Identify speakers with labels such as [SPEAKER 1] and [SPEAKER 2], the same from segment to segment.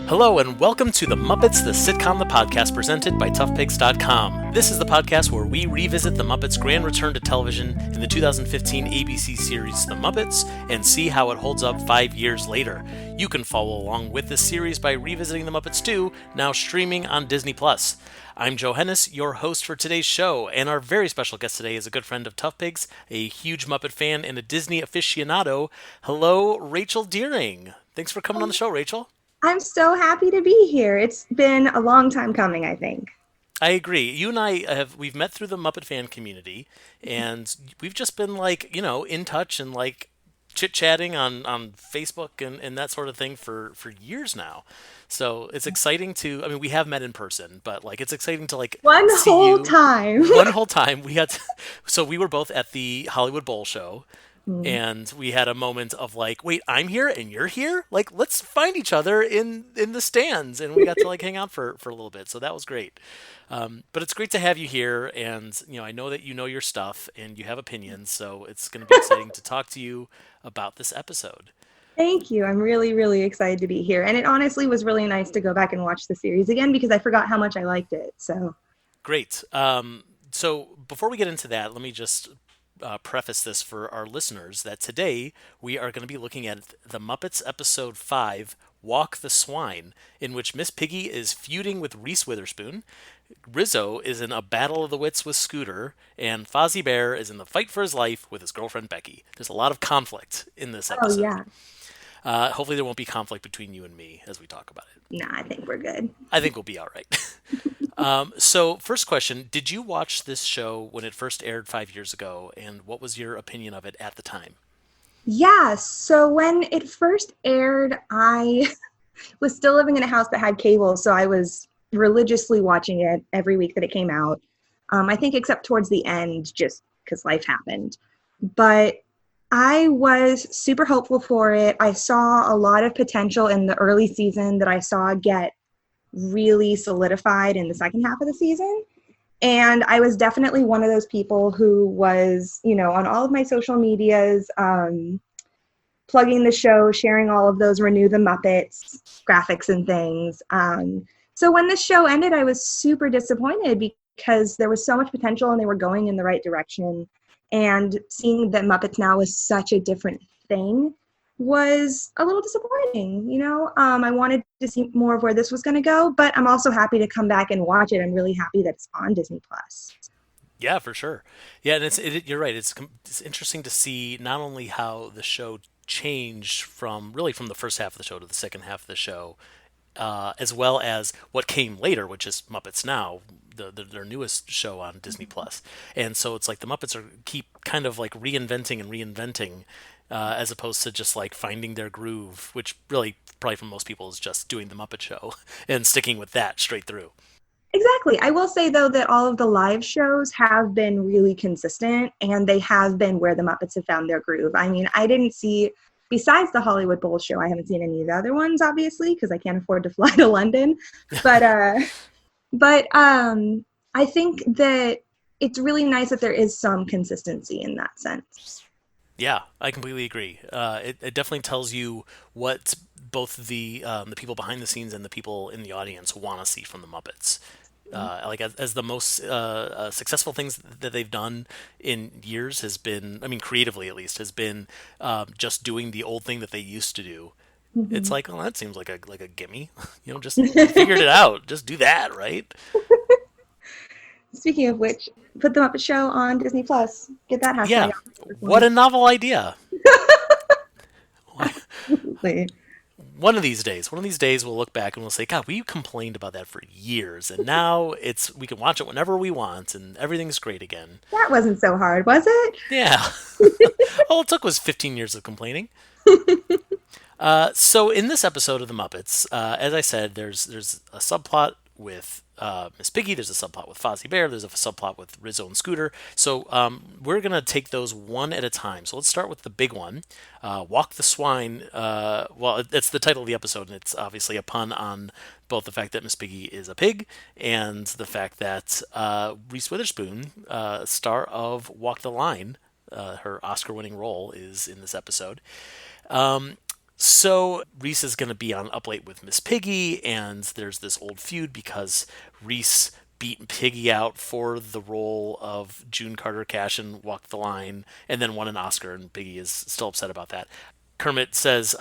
[SPEAKER 1] Hello and welcome to The Muppets, the Sitcom, the podcast presented by ToughPigs.com. This is the podcast where we revisit The Muppets' grand return to television in the 2015 ABC series The Muppets and see how it holds up 5 years later. You can follow along with this series by revisiting The Muppets 2, now streaming on Disney+. I'm Joe Hennes, your host for today's show, and our very special guest today is a good friend of Tough Pigs, a huge Muppet fan, and a Disney aficionado. Hello, Rachel Deering. Thanks for coming on the show, Rachel.
[SPEAKER 2] I'm so happy to be here. It's been a long time coming, I think.
[SPEAKER 1] I agree. You and we've met through the Muppet fan community, and we've just been in touch and chit-chatting on Facebook and that sort of thing for years now. So it's exciting we have met in person, but it's exciting to
[SPEAKER 2] One
[SPEAKER 1] see
[SPEAKER 2] whole
[SPEAKER 1] you.
[SPEAKER 2] time.
[SPEAKER 1] One whole time. So we were both at the Hollywood Bowl show. And we had a moment of wait, I'm here and you're here? Let's find each other in the stands. And we got to hang out for a little bit. So that was great. But it's great to have you here. And, I know that you know your stuff and you have opinions. So it's going to be exciting to talk to you about this episode.
[SPEAKER 2] Thank you. I'm really, really excited to be here. And it honestly was really nice to go back and watch the series again because I forgot how much I liked it. So
[SPEAKER 1] great. So before we get into that, let me just preface this for our listeners that today we are going to be looking at The Muppets Episode 5, Walk the Swine, in which Miss Piggy is feuding with Reese Witherspoon, Rizzo is in a battle of the wits with Scooter, and Fozzie Bear is in the fight for his life with his girlfriend Becky. There's a lot of conflict in this episode.
[SPEAKER 2] Oh, yeah.
[SPEAKER 1] Hopefully there won't be conflict between you and me as we talk about it.
[SPEAKER 2] Nah, I think we're good.
[SPEAKER 1] I think we'll be all right. So first question, did you watch this show when it first aired 5 years ago, and what was your opinion of it at the time?
[SPEAKER 2] Yeah, so when it first aired, I was still living in a house that had cable, so I was religiously watching it every week that it came out. I think except towards the end, just because life happened. But I was super hopeful for it. I saw a lot of potential in the early season that I saw get really solidified in the second half of the season. And I was definitely one of those people who was, on all of my social medias, plugging the show, sharing all of those Renew the Muppets graphics and things. So when the show ended, I was super disappointed because there was so much potential and they were going in the right direction. And seeing that Muppets Now was such a different thing was a little disappointing, I wanted to see more of where this was going to go, but I'm also happy to come back and watch it. I'm really happy that it's on Disney+.
[SPEAKER 1] Yeah, for sure. Yeah, and you're right. It's interesting to see not only how the show changed from the first half of the show to the second half of the show, as well as what came later, which is Muppets Now, their newest show on Disney+. And so it's the Muppets keep kind of reinventing and reinventing, as opposed to just finding their groove, which really probably for most people is just doing the Muppet Show and sticking with that straight through.
[SPEAKER 2] Exactly. I will say, though, that all of the live shows have been really consistent, and they have been where the Muppets have found their groove. I mean, I didn't see, besides the Hollywood Bowl show, I haven't seen any of the other ones, obviously, because I can't afford to fly to London. But I think that it's really nice that there is some consistency in that sense.
[SPEAKER 1] Yeah, I completely agree. It definitely tells you what both the people behind the scenes and the people in the audience want to see from the Muppets. As the most successful things that they've done in years has been, creatively at least, has been just doing the old thing that they used to do. Mm-hmm. It's that seems like a gimme. Just figured it out. Just do that, right?
[SPEAKER 2] Speaking of which, put the Muppet Show on Disney+. Get that hashtag.
[SPEAKER 1] Yeah, what a novel idea. One of these days we'll look back and we'll say, God, we complained about that for years, and now we can watch it whenever we want, and everything's great again.
[SPEAKER 2] That wasn't so hard, was it?
[SPEAKER 1] Yeah. All it took was 15 years of complaining. So in this episode of The Muppets, as I said, there's a subplot with Miss Piggy, there's a subplot with Fozzie Bear, there's a subplot with Rizzo and Scooter. So we're going to take those one at a time. So let's start with the big one, Walk the Swine. It's the title of the episode, and it's obviously a pun on both the fact that Miss Piggy is a pig and the fact that Reese Witherspoon, star of Walk the Line, her Oscar-winning role, is in this episode. So Reese is going to be on Up Late with Miss Piggy, and there's this old feud because Reese beat Piggy out for the role of June Carter Cash and Walk the Line, and then won an Oscar, and Piggy is still upset about that. Kermit says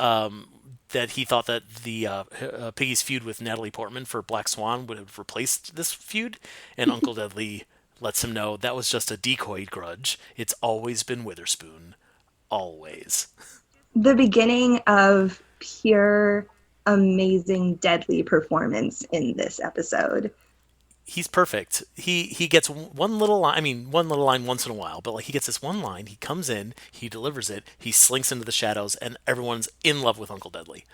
[SPEAKER 1] that he thought that the Piggy's feud with Natalie Portman for Black Swan would have replaced this feud, and Uncle Deadly lets him know that was just a decoy grudge. It's always been Witherspoon. Always.
[SPEAKER 2] The beginning of pure, amazing, deadly performance in this episode.
[SPEAKER 1] He's perfect. He gets one little line. I mean, one little line once in a while, but like he gets this one line. He comes in, he delivers it, he slinks into the shadows, and everyone's in love with Uncle Deadly.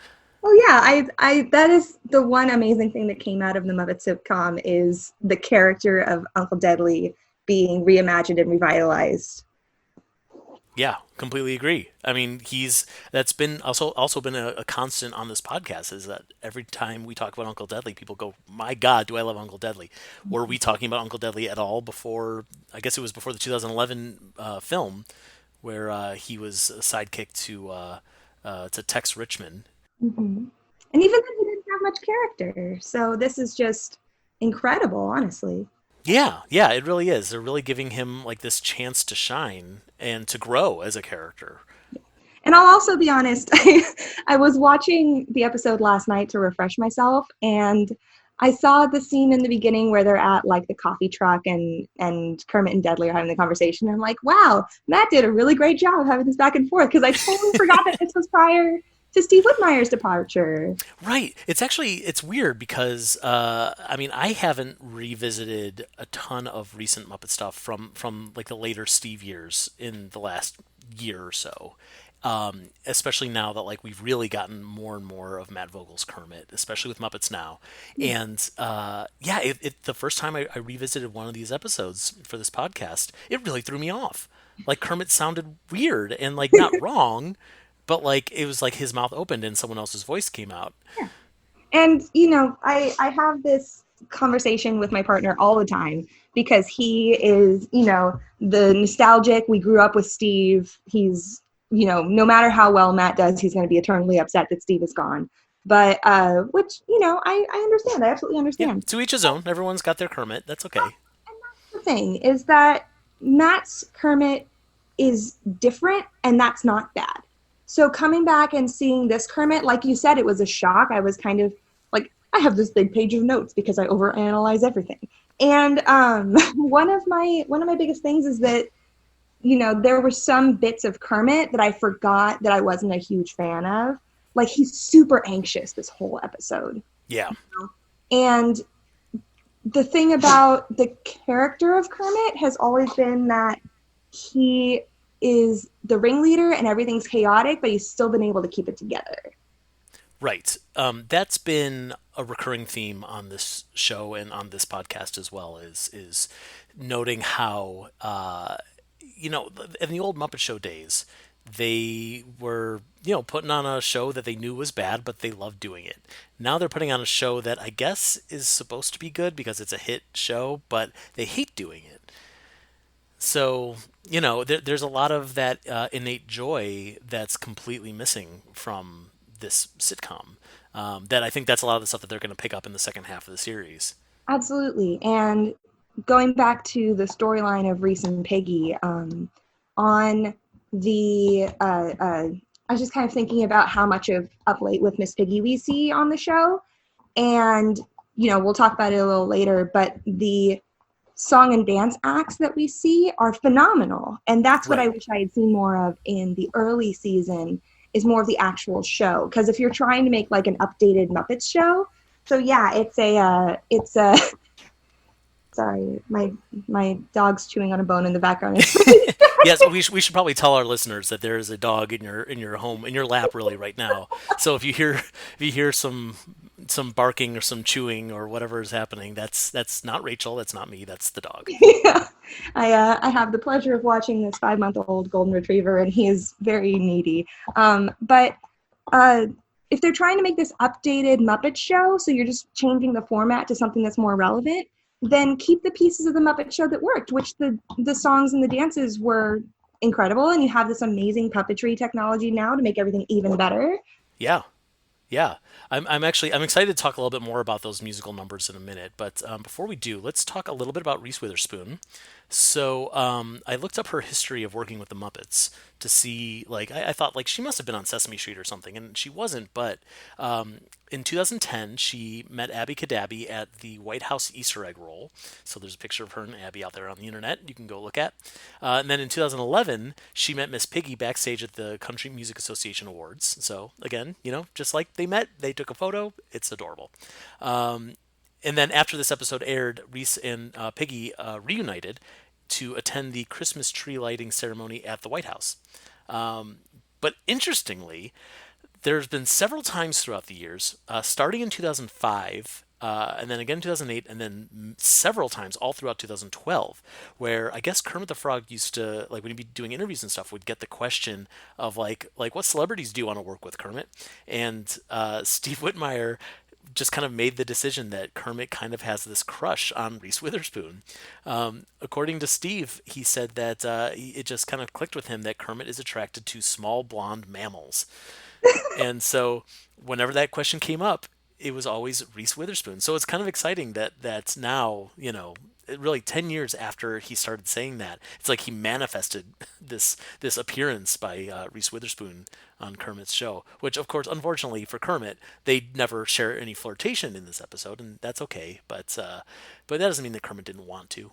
[SPEAKER 2] Oh yeah, I that is the one amazing thing that came out of the Muppet sitcom is the character of Uncle Deadly being reimagined and revitalized.
[SPEAKER 1] Yeah, completely agree. I mean, that's been also been a constant on this podcast is that every time we talk about Uncle Deadly, people go, "My God, do I love Uncle Deadly?" Were we talking about Uncle Deadly at all before? I guess it was before the 2011 film, where he was a sidekick to Tex Richmond.
[SPEAKER 2] Mm-hmm. And even then, he didn't have much character. So this is just incredible, honestly.
[SPEAKER 1] Yeah, it really is. They're really giving him like this chance to shine and to grow as a character.
[SPEAKER 2] And I'll also be honest, I was watching the episode last night to refresh myself, and I saw the scene in the beginning where they're at like the coffee truck and Kermit and Deadly are having the conversation. And I'm like, wow, Matt did a really great job of having this back and forth because I totally forgot that this was prior to Steve Whitmire's departure.
[SPEAKER 1] Right. It's weird because I mean I haven't revisited a ton of recent Muppet stuff from like the later Steve years in the last year or so. Especially now that like we've really gotten more and more of Matt Vogel's Kermit, especially with Muppets Now. And yeah, the first time I revisited one of these episodes for this podcast, it really threw me off. Like Kermit sounded weird and like not wrong, but like it was like his mouth opened and someone else's voice came out.
[SPEAKER 2] Yeah. And, you know, I have this conversation with my partner all the time because he is, you know, the nostalgic. We grew up with Steve. He's, you know, no matter how well Matt does, he's going to be eternally upset that Steve is gone. But, which, you know, I understand. I absolutely understand.
[SPEAKER 1] Yeah, to each his own. Everyone's got their Kermit. That's okay.
[SPEAKER 2] And that's the thing is that Matt's Kermit is different, and that's not bad. So coming back and seeing this Kermit, like you said, it was a shock. I was kind of like, I have this big page of notes because I overanalyze everything. And one of my biggest things is that, you know, there were some bits of Kermit that I forgot that I wasn't a huge fan of. Like he's super anxious this whole episode.
[SPEAKER 1] Yeah.
[SPEAKER 2] You know? And the thing about the character of Kermit has always been that he is the ringleader and everything's chaotic, but he's still been able to keep it together.
[SPEAKER 1] Right. That's been a recurring theme on this show and on this podcast as well. Is noting how you know, in the old Muppet Show days, they were, you know, putting on a show that they knew was bad, but they loved doing it. Now they're putting on a show that I guess is supposed to be good because it's a hit show, but they hate doing it. So, you know, there's a lot of that innate joy that's completely missing from this sitcom. That I think that's a lot of the stuff that they're going to pick up in the second half of the series.
[SPEAKER 2] Absolutely. And going back to the storyline of Reese and Piggy, on the, I was just kind of thinking about how much of Up Late with Miss Piggy we see on the show. And, you know, we'll talk about it a little later, but the song and dance acts that we see are phenomenal. And that's what I wish I had seen more of in the early season is more of the actual show. Because if you're trying to make like an updated Muppets show, so yeah, it's a sorry, my dog's chewing on a bone in the background.
[SPEAKER 1] Yes, we should probably tell our listeners that there is a dog in your home, in your lap, really, right now. So if you hear some barking or some chewing or whatever is happening, that's not Rachel, that's not me, that's the dog.
[SPEAKER 2] Yeah, I have the pleasure of watching this 5-month-old golden retriever, and he is very needy. But if they're trying to make this updated Muppet show, so you're just changing the format to something that's more relevant, then keep the pieces of the Muppet Show that worked, which the songs and the dances were incredible, and you have this amazing puppetry technology now to make everything even better.
[SPEAKER 1] Yeah. Yeah, I'm excited to talk a little bit more about those musical numbers in a minute. But before we do, let's talk a little bit about Reese Witherspoon. So I looked up her history of working with the Muppets to see, like, I thought like she must have been on Sesame Street or something, and she wasn't. But in 2010, she met Abby Cadabby at the White House Easter egg roll. So there's a picture of her and Abby out there on the internet. You can go look at. And then in 2011, she met Miss Piggy backstage at the Country Music Association Awards. So again, just like they met, they took a photo. It's adorable. And then after this episode aired, Reese and Piggy reunited to attend the Christmas tree lighting ceremony at the White House. But interestingly, there's been several times throughout the years, starting in 2005, and then again in 2008, and then several times all throughout 2012, where I guess Kermit the Frog used to, like, when he'd be doing interviews and stuff, would get the question of like what celebrities do you want to work with, Kermit? And Steve Whitmire just kind of made the decision that Kermit kind of has this crush on Reese Witherspoon. According to Steve, he said that it just kind of clicked with him that Kermit is attracted to small blonde mammals. And so whenever that question came up, it was always Reese Witherspoon. So it's kind of exciting that that's now, really 10 years after he started saying that, it's like he manifested this appearance by Reese Witherspoon on Kermit's show, which of course, unfortunately for Kermit, they never share any flirtation in this episode, and that's okay. But that doesn't mean that Kermit didn't want to.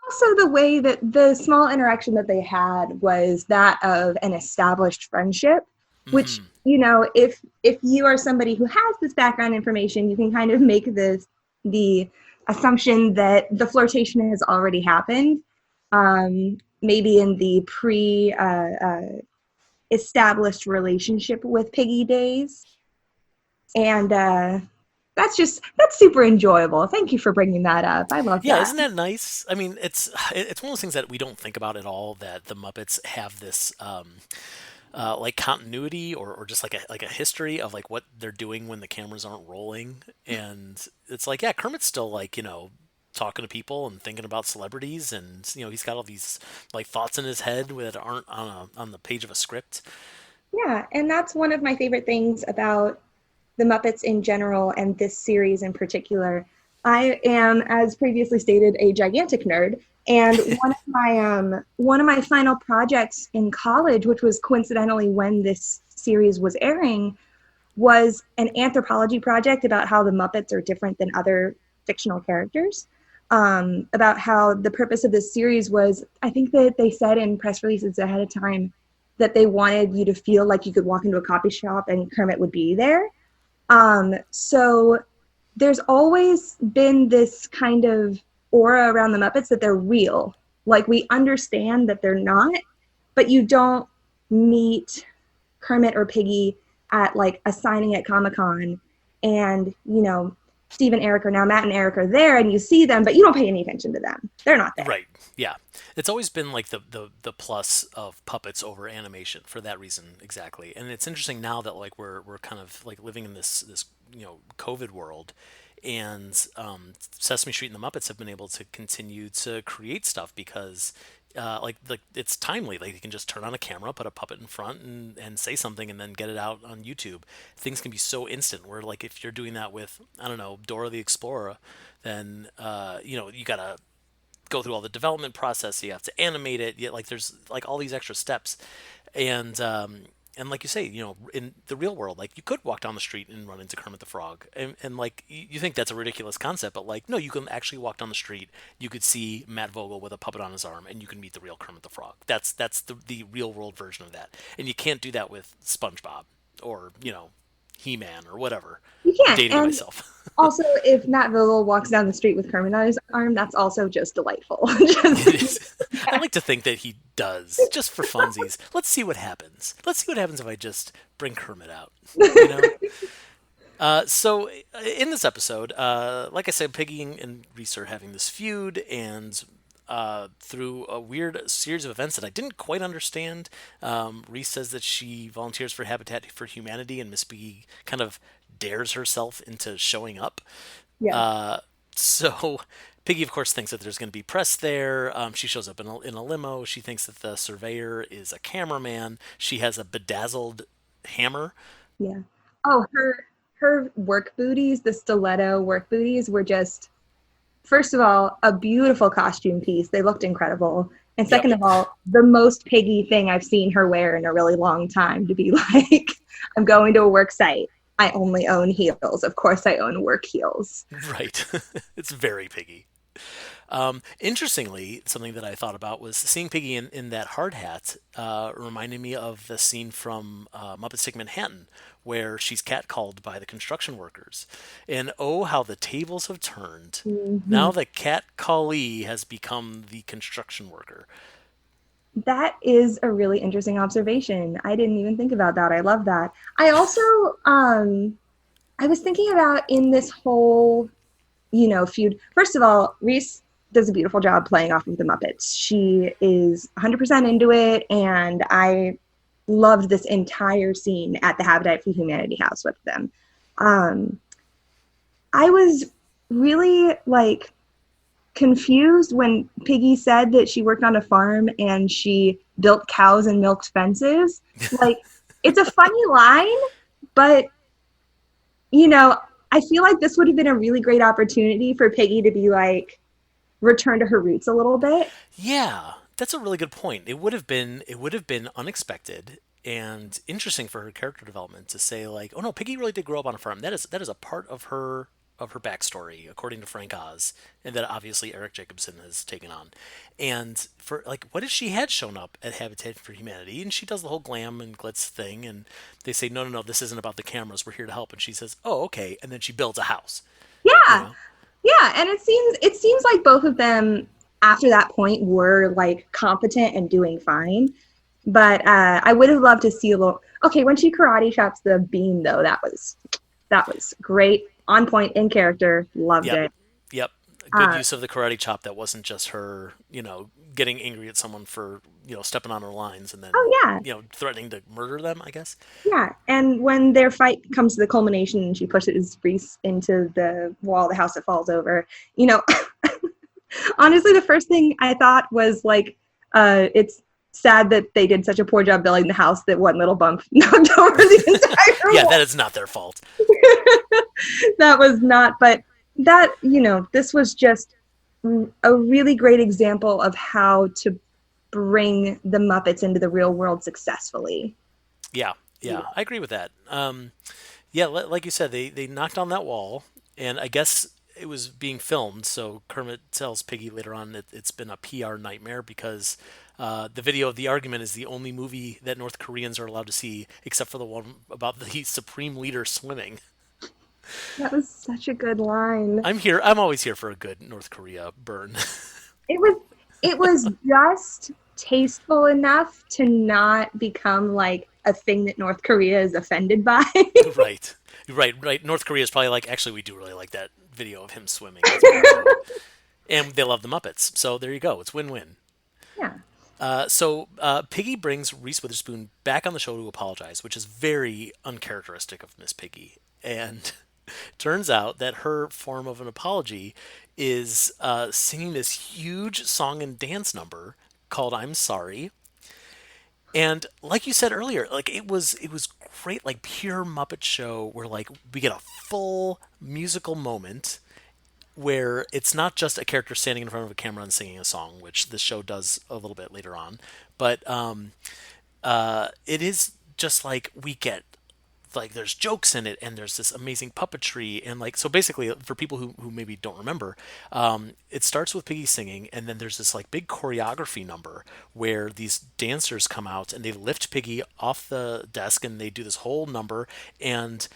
[SPEAKER 2] Also, the way that the small interaction that they had was that of an established friendship, which,
[SPEAKER 1] Hmm.
[SPEAKER 2] if you are somebody who has this background information, you can kind of make the assumption that the flirtation has already happened, maybe in the pre established relationship with Piggy days. And that's super enjoyable. Thank you for bringing that up. I love
[SPEAKER 1] Yeah,
[SPEAKER 2] that.
[SPEAKER 1] isn't that nice? I mean, it's one of those things that we don't think about at all, that the Muppets have this like continuity, or just like a history of like what they're doing when the cameras aren't rolling. And it's like, yeah, Kermit's still like, talking to people and thinking about celebrities, and he's got all these like thoughts in his head that aren't on the page of a script.
[SPEAKER 2] Yeah, and that's one of my favorite things about the Muppets in general and this series in particular. I am, as previously stated, a gigantic nerd, and one of my final projects in college, which was coincidentally when this series was airing, was an anthropology project about how the Muppets are different than other fictional characters. About how the purpose of this series was, I think that they said in press releases ahead of time that they wanted you to feel like you could walk into a coffee shop and Kermit would be there. So there's always been this kind of aura around the Muppets that they're real. Like, we understand that they're not, but you don't meet Kermit or Piggy at like a signing at Comic-Con, and Steve and Eric are now Matt and Eric are there, and you see them, but you don't pay any attention to them. They're not there.
[SPEAKER 1] Right. Yeah. It's always been like the plus of puppets over animation for that reason, exactly. And it's interesting now that like we're kind of like living in this COVID world, and Sesame Street and the Muppets have been able to continue to create stuff because like it's timely. Like you can just turn on a camera, put a puppet in front, and say something, and then get it out on YouTube. Things can be so instant. Where like if you're doing that with, I don't know, Dora the Explorer, then you gotta go through all the development process. You have to animate it. Like there's like all these extra steps, and like you say, in the real world, like you could walk down the street and run into Kermit the Frog, and like you think that's a ridiculous concept, but like no, you can actually walk down the street. You could see Matt Vogel with a puppet on his arm, and you can meet the real Kermit the Frog. That's the real world version of that, and you can't do that with SpongeBob or He-Man or whatever.
[SPEAKER 2] You
[SPEAKER 1] I'm
[SPEAKER 2] can't.
[SPEAKER 1] dating
[SPEAKER 2] And
[SPEAKER 1] myself.
[SPEAKER 2] also, if Matt Vogel walks down the street with Kermit on his arm, that's also just delightful.
[SPEAKER 1] It is. I like to think that he does, just for funsies. Let's see what happens. Let's see what happens if I just bring Kermit out. You know. So in this episode, like I said, Piggy and Reese are having this feud, and through a weird series of events that I didn't quite understand, Reese says that she volunteers for Habitat for Humanity, and Miss Piggy kind of dares herself into showing up.
[SPEAKER 2] Yeah.
[SPEAKER 1] So Piggy, of course, thinks that there's going to be press there. She shows up in a limo. She thinks that the surveyor is a cameraman. She has a bedazzled hammer
[SPEAKER 2] Yeah. Oh, her work booties, the stiletto work booties were just, first of all, a beautiful costume piece. They looked incredible. And
[SPEAKER 1] Yep.
[SPEAKER 2] second of all, the most Piggy thing I've seen her wear in a really long time, to be like, I'm going to a work site. I only own heels. Of course I own work heels.
[SPEAKER 1] Right. It's very Piggy. Interestingly, something that I thought about was seeing Piggy in that hard hat reminded me of the scene from Muppets Take Manhattan, where she's catcalled by the construction workers. And oh, how the tables have turned.
[SPEAKER 2] Mhm.
[SPEAKER 1] Now the cat callee has become the construction worker.
[SPEAKER 2] That is a really interesting observation. I didn't even think about that. I love that. I also I was thinking about in this whole, feud. First of all, Reese does a beautiful job playing off of the Muppets. She is 100% into it, and I loved this entire scene at the Habitat for Humanity house with them. Um, I was really like confused when Piggy said that she worked on a farm and she built cows and milked fences. Like, it's a funny line, but you know, I feel like this would have been a really great opportunity for Piggy to be like, return to her roots a little bit.
[SPEAKER 1] Yeah, that's a really good point. It would have been unexpected and interesting for her character development to say like, oh no, Piggy really did grow up on a farm. That is a part of her backstory, according to Frank Oz, and that obviously Eric Jacobson has taken on. And for like, what if she had shown up at Habitat for Humanity and she does the whole glam and glitz thing, and they say, no, no, no, this isn't about the cameras. We're here to help, and she says, oh, okay, and then she builds a house. You
[SPEAKER 2] Yeah.
[SPEAKER 1] know?
[SPEAKER 2] Yeah, and it seems like both of them after that point were like competent and doing fine. But I would have loved to see a little. Okay, when she karate chops the bean though, that was great, on point in character. Loved
[SPEAKER 1] Yep.
[SPEAKER 2] it.
[SPEAKER 1] Yep. Good
[SPEAKER 2] Uh,
[SPEAKER 1] use of the karate chop that wasn't just her, getting angry at someone for, stepping on her lines and then,
[SPEAKER 2] oh yeah,
[SPEAKER 1] threatening to murder them, I guess.
[SPEAKER 2] yeah. And when their fight comes to the culmination, and she pushes Reese into the wall, the house that falls over. You know, honestly, the first thing I thought was like, it's sad that they did such a poor job building the house that one little bump knocked over the entire
[SPEAKER 1] Yeah,
[SPEAKER 2] wall.
[SPEAKER 1] that is not their fault.
[SPEAKER 2] That was not, but that, this was just a really great example of how to bring the Muppets into the real world successfully.
[SPEAKER 1] Yeah, yeah, I agree with that. Yeah, like you said, they knocked on that wall, and I guess it was being filmed. So Kermit tells Piggy later on that it's been a PR nightmare because the video of the argument is the only movie that North Koreans are allowed to see, except for the one about the supreme leader swimming.
[SPEAKER 2] That was such a good line.
[SPEAKER 1] I'm here. I'm always here for a good North Korea burn.
[SPEAKER 2] It was it was just tasteful enough to not become like a thing that North Korea is offended by.
[SPEAKER 1] Right, right. North Korea is probably like, actually, we do really like that video of him swimming. That's pretty good, and they love the Muppets. So there you go. It's win-win.
[SPEAKER 2] Yeah.
[SPEAKER 1] So Piggy brings Reese Witherspoon back on the show to apologize, which is very uncharacteristic of Miss Piggy. And turns out that her form of an apology is singing this huge song and dance number called "I'm Sorry." And like you said earlier, like it was great, like pure Muppet Show, where like we get a full musical moment where it's not just a character standing in front of a camera and singing a song, which this show does a little bit later on, but it is just like we get like there's jokes in it and there's this amazing puppetry and like so basically for people who maybe don't remember, it starts with Piggy singing and then there's this like big choreography number where these dancers come out and they lift Piggy off the desk and they do this whole number, and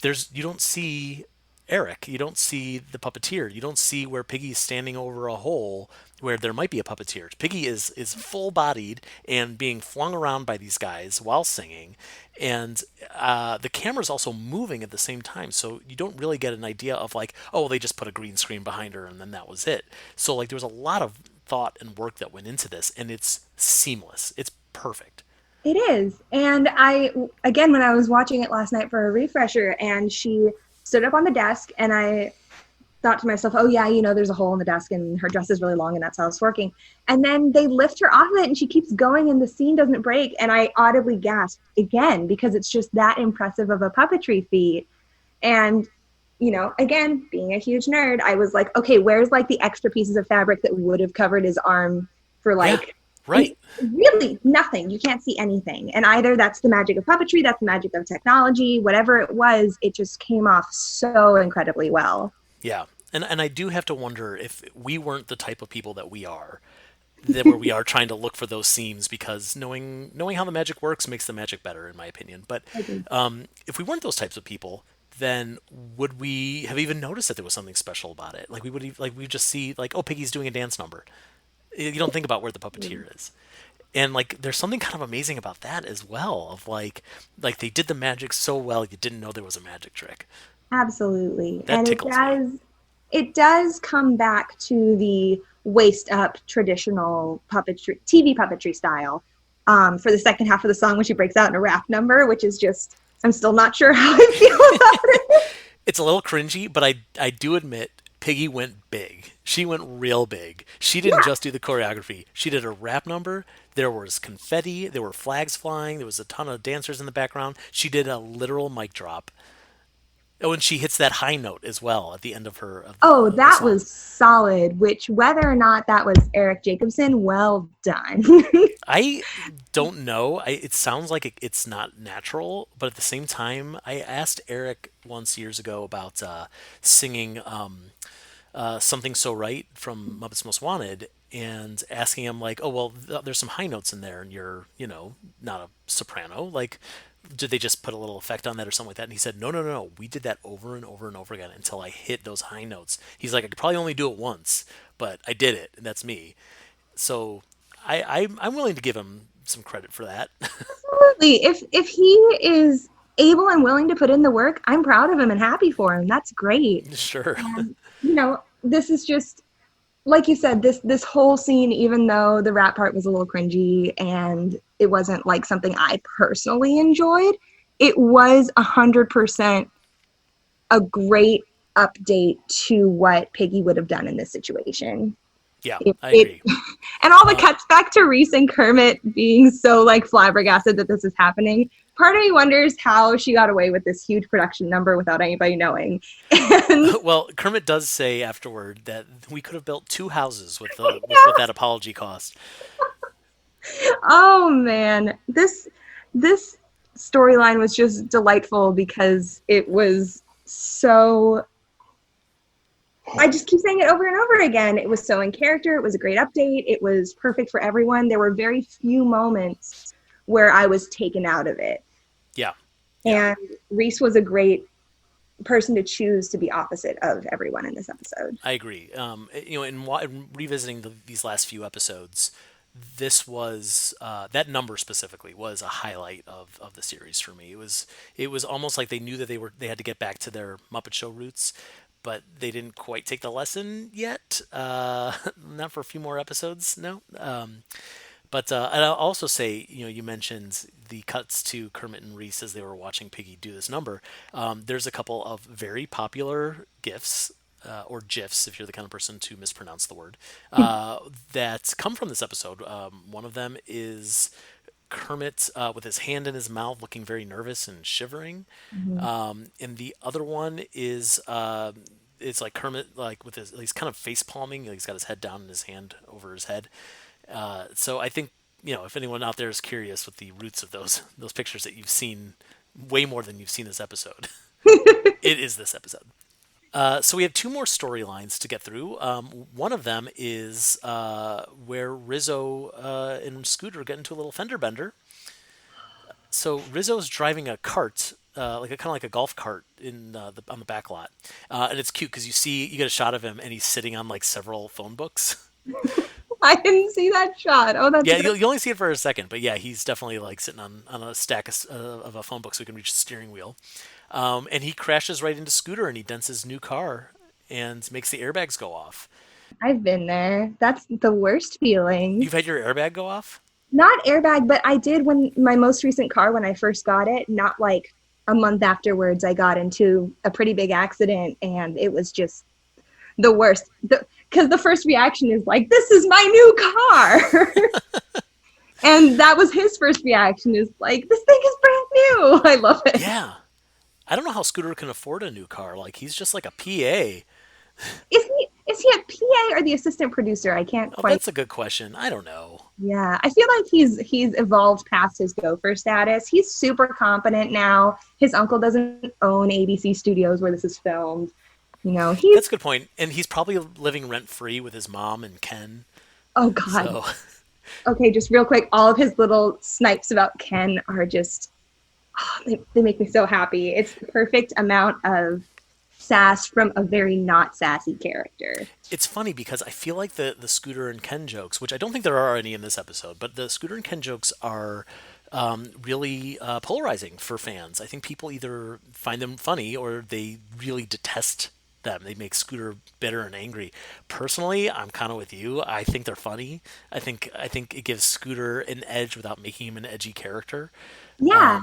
[SPEAKER 1] there's you don't see Eric, you don't see the puppeteer, you don't see where Piggy is standing over a hole where there might be a puppeteer. Piggy is full bodied and being flung around by these guys while singing, and the camera's also moving at the same time, so you don't really get an idea of like, oh, well, they just put a green screen behind her and then that was it. So like there was a lot of thought and work that went into this, and it's seamless. It's perfect.
[SPEAKER 2] It is. And again, when I was watching it last night for a refresher, and she stood up on the desk, and I thought to myself, oh yeah, there's a hole in the desk and her dress is really long and that's how it's working. And then they lift her off of it and she keeps going and the scene doesn't break. And I audibly gasped again because it's just that impressive of a puppetry feat. And, again, being a huge nerd, I was like, okay, where's like the extra pieces of fabric that would have covered his arm for like,
[SPEAKER 1] right.
[SPEAKER 2] Really nothing. You can't see anything. And either that's the magic of puppetry, that's the magic of technology, whatever it was, it just came off so incredibly well.
[SPEAKER 1] Yeah. And I do have to wonder if we weren't the type of people that we are, that where we are trying to look for those seams, because knowing how the magic works makes the magic better, in my opinion. But if we weren't those types of people, then would we have even noticed that there was something special about it? Like we just see like, oh, Piggy's doing a dance number. You don't think about where the puppeteer is. And like there's something kind of amazing about that as well, of like they did the magic so well you didn't know there was a magic trick.
[SPEAKER 2] Absolutely.
[SPEAKER 1] That
[SPEAKER 2] And
[SPEAKER 1] tickles me.
[SPEAKER 2] it does come back to the waist up traditional puppetry, TV puppetry style, for the second half of the song when she breaks out in a rap number, which is just, I'm still not sure how I feel about it.
[SPEAKER 1] It's a little cringy, but I do admit Piggy went big. She went real big. She didn't
[SPEAKER 2] Yeah.
[SPEAKER 1] just do the choreography. She did a rap number. There was confetti. There were flags flying. There was a ton of dancers in the background. She did a literal mic drop. Oh, and she hits that high note as well at the end of
[SPEAKER 2] Oh,
[SPEAKER 1] the
[SPEAKER 2] that
[SPEAKER 1] song.
[SPEAKER 2] was solid, which whether or not that was Eric Jacobson, well done.
[SPEAKER 1] I don't know. It sounds like it's not natural, but at the same time, I asked Eric once years ago about singing Something So Right from Muppets Most Wanted, and asking him like, oh well, there's some high notes in there, and you're not a soprano. Like, did they just put a little effect on that or something like that? And he said, no, no, no, no. We did that over and over and over again until I hit those high notes. He's like, I could probably only do it once, but I did it, and that's me. So I'm willing to give him some credit for that.
[SPEAKER 2] Absolutely. If he is able and willing to put in the work, I'm proud of him and happy for him. That's great.
[SPEAKER 1] Sure.
[SPEAKER 2] And this is just like you said, this whole scene, even though the rap part was a little cringy and it wasn't like something I personally enjoyed, it was 100% a great update to what Piggy would have done in this situation.
[SPEAKER 1] Yeah,
[SPEAKER 2] It,
[SPEAKER 1] I
[SPEAKER 2] it
[SPEAKER 1] agree.
[SPEAKER 2] and all the cuts back to Reese and Kermit being so like flabbergasted that this is happening. Part of me wonders how she got away with this huge production number without anybody knowing. And
[SPEAKER 1] Well, Kermit does say afterward that we could have built two houses with what
[SPEAKER 2] yeah.
[SPEAKER 1] that apology cost.
[SPEAKER 2] Oh man, this storyline was just delightful because it was so. I just keep saying it over and over again. It was so in character. It was a great update. It was perfect for everyone. There were very few moments where I was taken out of it.
[SPEAKER 1] Yeah, yeah,
[SPEAKER 2] And Reese was a great person to choose to be opposite of everyone in this episode.
[SPEAKER 1] I agree. In revisiting these last few episodes, this was that number specifically was a highlight of the series for me. It was almost like they knew that they had to get back to their Muppet Show roots, but they didn't quite take the lesson yet. Not for a few more episodes, no. But and I'll also say, you mentioned the cuts to Kermit and Reese as they were watching Piggy do this number. There's a couple of very popular GIFs, or GIFs, if you're the kind of person to mispronounce the word, that come from this episode. One of them is Kermit with his hand in his mouth, looking very nervous and shivering.
[SPEAKER 2] Mhm.
[SPEAKER 1] And the other one is it's like Kermit, like he's kind of face palming. He's got his head down and his hand over his head. So I think if anyone out there is curious with the roots of those pictures that you've seen way more than you've seen this episode, it is this episode. So we have two more storylines to get through. One of them is where Rizzo and Scooter get into a little fender bender. So Rizzo's driving a cart, like kind of like a golf cart on the back lot, and it's cute because you get a shot of him and he's sitting on like several phone books.
[SPEAKER 2] I didn't see that shot. Oh, that's
[SPEAKER 1] Yeah,
[SPEAKER 2] good.
[SPEAKER 1] you only see it for a second, but yeah, he's definitely like sitting on a stack of a phone book so he can reach the steering wheel. And he crashes right into Scooter and he dents his new car and makes the airbags go off.
[SPEAKER 2] I've been there. That's the worst feeling.
[SPEAKER 1] You've had your airbag go off?
[SPEAKER 2] Not airbag, but I did when my most recent car, when I first got it, not like a month afterwards, I got into a pretty big accident and it was just, the worst. Because the first reaction is like, this is my new car. And that was his first reaction, is like, this thing is brand new. I love it.
[SPEAKER 1] Yeah. I don't know how Scooter can afford a new car. Like, he's just like a PA.
[SPEAKER 2] Is he a PA or the assistant producer? I can't
[SPEAKER 1] Oh,
[SPEAKER 2] quite.
[SPEAKER 1] that's a good question. I don't know.
[SPEAKER 2] Yeah, I feel like he's evolved past his gopher status. He's super competent now. His uncle doesn't own ABC Studios where this is filmed.
[SPEAKER 1] That's
[SPEAKER 2] He's
[SPEAKER 1] a good point. And he's probably living rent free with his mom and Ken.
[SPEAKER 2] oh god.
[SPEAKER 1] So,
[SPEAKER 2] Okay, just real quick, all of his little snipes about Ken are just they make me so happy. It's the perfect amount of sass from a very not sassy character.
[SPEAKER 1] it's funny because I feel like the Scooter and Ken jokes, which I don't think there are any in this episode, but the Scooter and Ken jokes are really polarizing for fans. I think people either find them funny or they really detest them. They make Scooter bitter and angry. Personally, I'm kind of with you. I think they're funny. I think it gives Scooter an edge without making him an edgy character.
[SPEAKER 2] Yeah.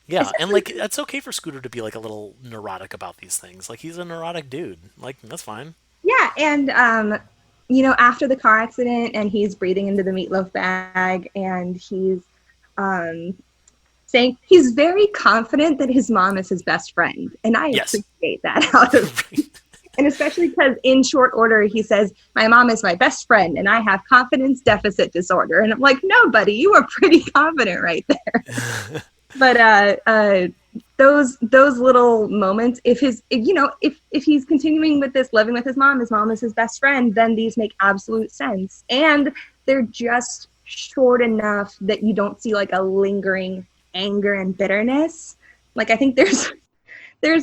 [SPEAKER 1] Yeah, and
[SPEAKER 2] Especially
[SPEAKER 1] like that's okay for Scooter to be like a little neurotic about these things. Like he's a neurotic dude. Like that's fine.
[SPEAKER 2] yeah, and after the car accident and he's breathing into the meatloaf bag and he's um saying he's very confident that his mom is his best friend. And I
[SPEAKER 1] Yes.
[SPEAKER 2] appreciate that out of and especially because in short order he says, my mom is my best friend and I have confidence deficit disorder. And I'm like, no, buddy, you were pretty confident right there. But those little moments, if he's continuing with this living with his mom is his best friend, then these make absolute sense. And they're just short enough that you don't see like a lingering anger and bitterness. Like I think there's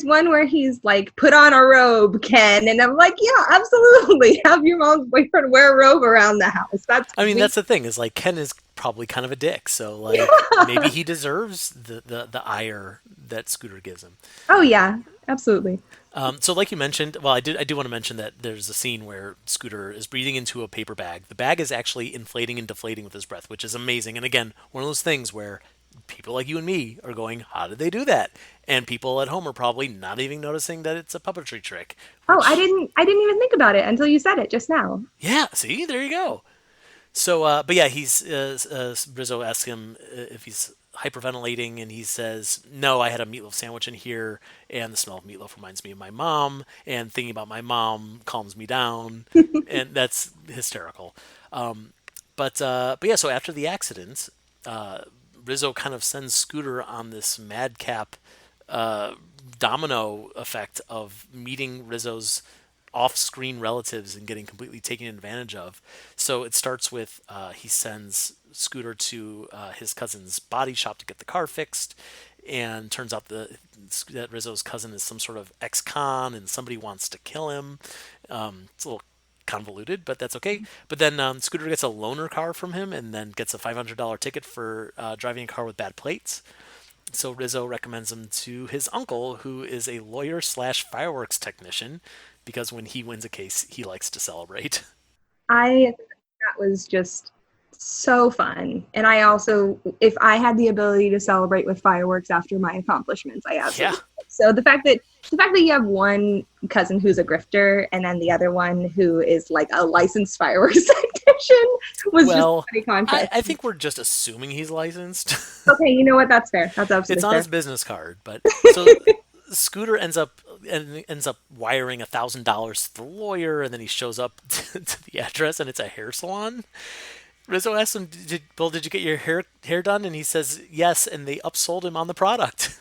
[SPEAKER 2] one where he's like, put on a robe, Ken. And I'm like, yeah, absolutely. Have your mom's boyfriend wear a robe around the house.
[SPEAKER 1] That's the thing is like Ken is probably kind of a dick, so like maybe he deserves the ire that Scooter gives him.
[SPEAKER 2] Oh, yeah, absolutely.
[SPEAKER 1] So like you mentioned, well, I do want to mention that there's a scene where Scooter is breathing into a paper bag. The bag is actually inflating and deflating with his breath, which is amazing. And again, one of those things where people like you and me are going, how did they do that? And people at home are probably not even noticing that it's a puppetry trick.
[SPEAKER 2] Oh, I didn't even think about it until you said it just now.
[SPEAKER 1] Yeah, see, there you go. So, but yeah, Rizzo asks him if he's hyperventilating, and he says, "No, I had a meatloaf sandwich in here, and the smell of meatloaf reminds me of my mom, and thinking about my mom calms me down," and that's hysterical. But yeah, so after the accident, Rizzo kind of sends Scooter on this madcap domino effect of meeting Rizzo's off-screen relatives and getting completely taken advantage of. So it starts with he sends Scooter to his cousin's body shop to get the car fixed, and turns out that Rizzo's cousin is some sort of ex-con and somebody wants to kill him. It's a little convoluted, but that's okay. But then Scooter gets a loaner car from him and then gets a $500 ticket for driving a car with bad plates. So Rizzo recommends him to his uncle, who is a lawyer slash fireworks technician, because when he wins a case, he likes to celebrate.
[SPEAKER 2] That was just so fun. And I also, if I had the ability to celebrate with fireworks after my accomplishments, I absolutely would. So the fact that you have one cousin who's a grifter and then the other one who is like a licensed fireworks technician was just a funny contrast.
[SPEAKER 1] I think we're just assuming he's licensed.
[SPEAKER 2] Okay, you know what? That's fair. That's absolutely
[SPEAKER 1] It's on
[SPEAKER 2] fair.
[SPEAKER 1] his business card, but so Scooter ends up wiring $1,000 to the lawyer, and then he shows up to the address, and it's a hair salon. Rizzo asks him, did you get your hair done? And he says, yes, and they upsold him on the product.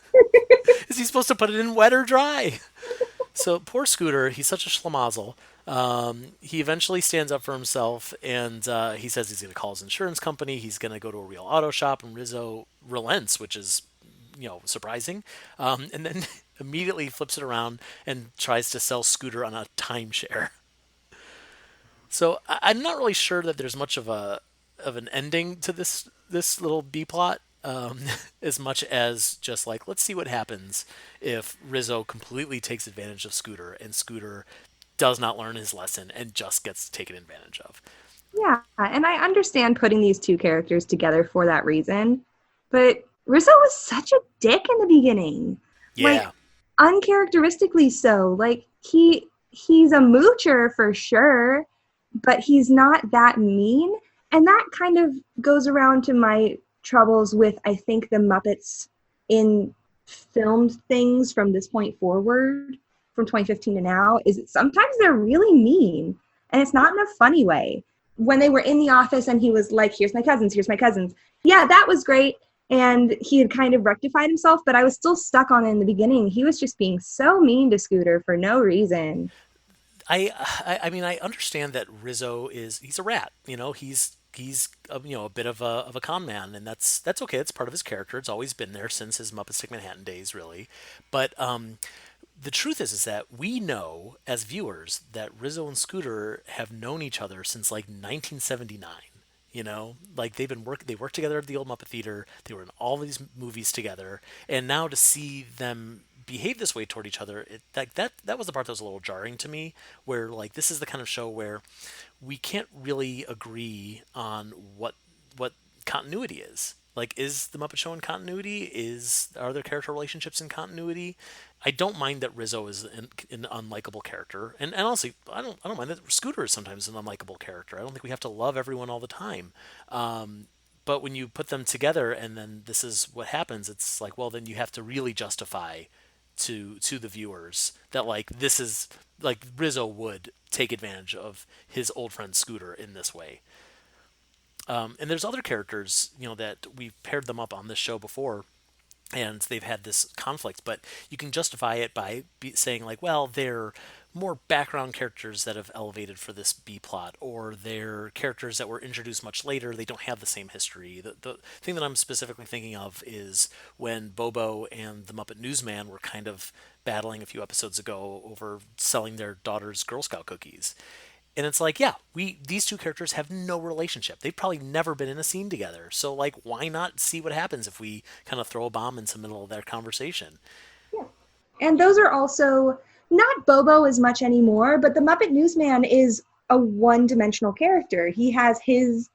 [SPEAKER 1] Is he supposed to put it in wet or dry? So poor Scooter, he's such a schlemazel. He eventually stands up for himself, and he says he's going to call his insurance company. He's going to go to a real auto shop, and Rizzo relents, which is, surprising. And then immediately flips it around and tries to sell Scooter on a timeshare. So I'm not really sure that there's much of an ending to this little B plot, as much as just like, let's see what happens if Rizzo completely takes advantage of Scooter and Scooter does not learn his lesson and just gets taken advantage of.
[SPEAKER 2] Yeah, and I understand putting these two characters together for that reason, but Rizzo was such a dick in the beginning.
[SPEAKER 1] Yeah.
[SPEAKER 2] Like, uncharacteristically so. Like, he he's a moocher for sure, but he's not that mean. And that kind of goes around to my troubles with, I think, the Muppets in filmed things from this point forward, from 2015 to now, is that sometimes they're really mean. And it's not in a funny way. When they were in the office and he was like, here's my cousins, here's my cousins. Yeah, that was great. And he had kind of rectified himself, but I was still stuck on it in the beginning. He was just being so mean to Scooter for no reason.
[SPEAKER 1] I mean, I understand that Rizzo he's a rat. He's a bit of a con man, and that's okay. It's part of his character. It's always been there since his Muppets Take Manhattan days, really. But the truth is that we know as viewers that Rizzo and Scooter have known each other since like 1979. Like they worked together at the old Muppet Theater. They were in all these movies together, and now to see them behave this way toward each other, that was the part that was a little jarring to me. Where like this is the kind of show where we can't really agree on what continuity is. Like, is the Muppet Show in continuity? Are there character relationships in continuity? I don't mind that Rizzo is an unlikable character, and honestly, I don't mind that Scooter is sometimes an unlikable character. I don't think we have to love everyone all the time. But when you put them together, and then this is what happens, it's like, well, then you have to really justify to the viewers that like this is like Rizzo would take advantage of his old friend Scooter in this way. And there's other characters, that we've paired them up on this show before, and they've had this conflict, but you can justify it by saying like, well, they're more background characters that have elevated for this B plot, or they're characters that were introduced much later. They don't have the same history. The thing that I'm specifically thinking of is when Bobo and the Muppet Newsman were kind of battling a few episodes ago over selling their daughter's Girl Scout cookies. And it's like, yeah, these two characters have no relationship. They've probably never been in a scene together. So like, why not see what happens if we kind of throw a bomb into the middle of their conversation?
[SPEAKER 2] Yeah. And those are also not Bobo as much anymore, but the Muppet Newsman is a one-dimensional character. He has his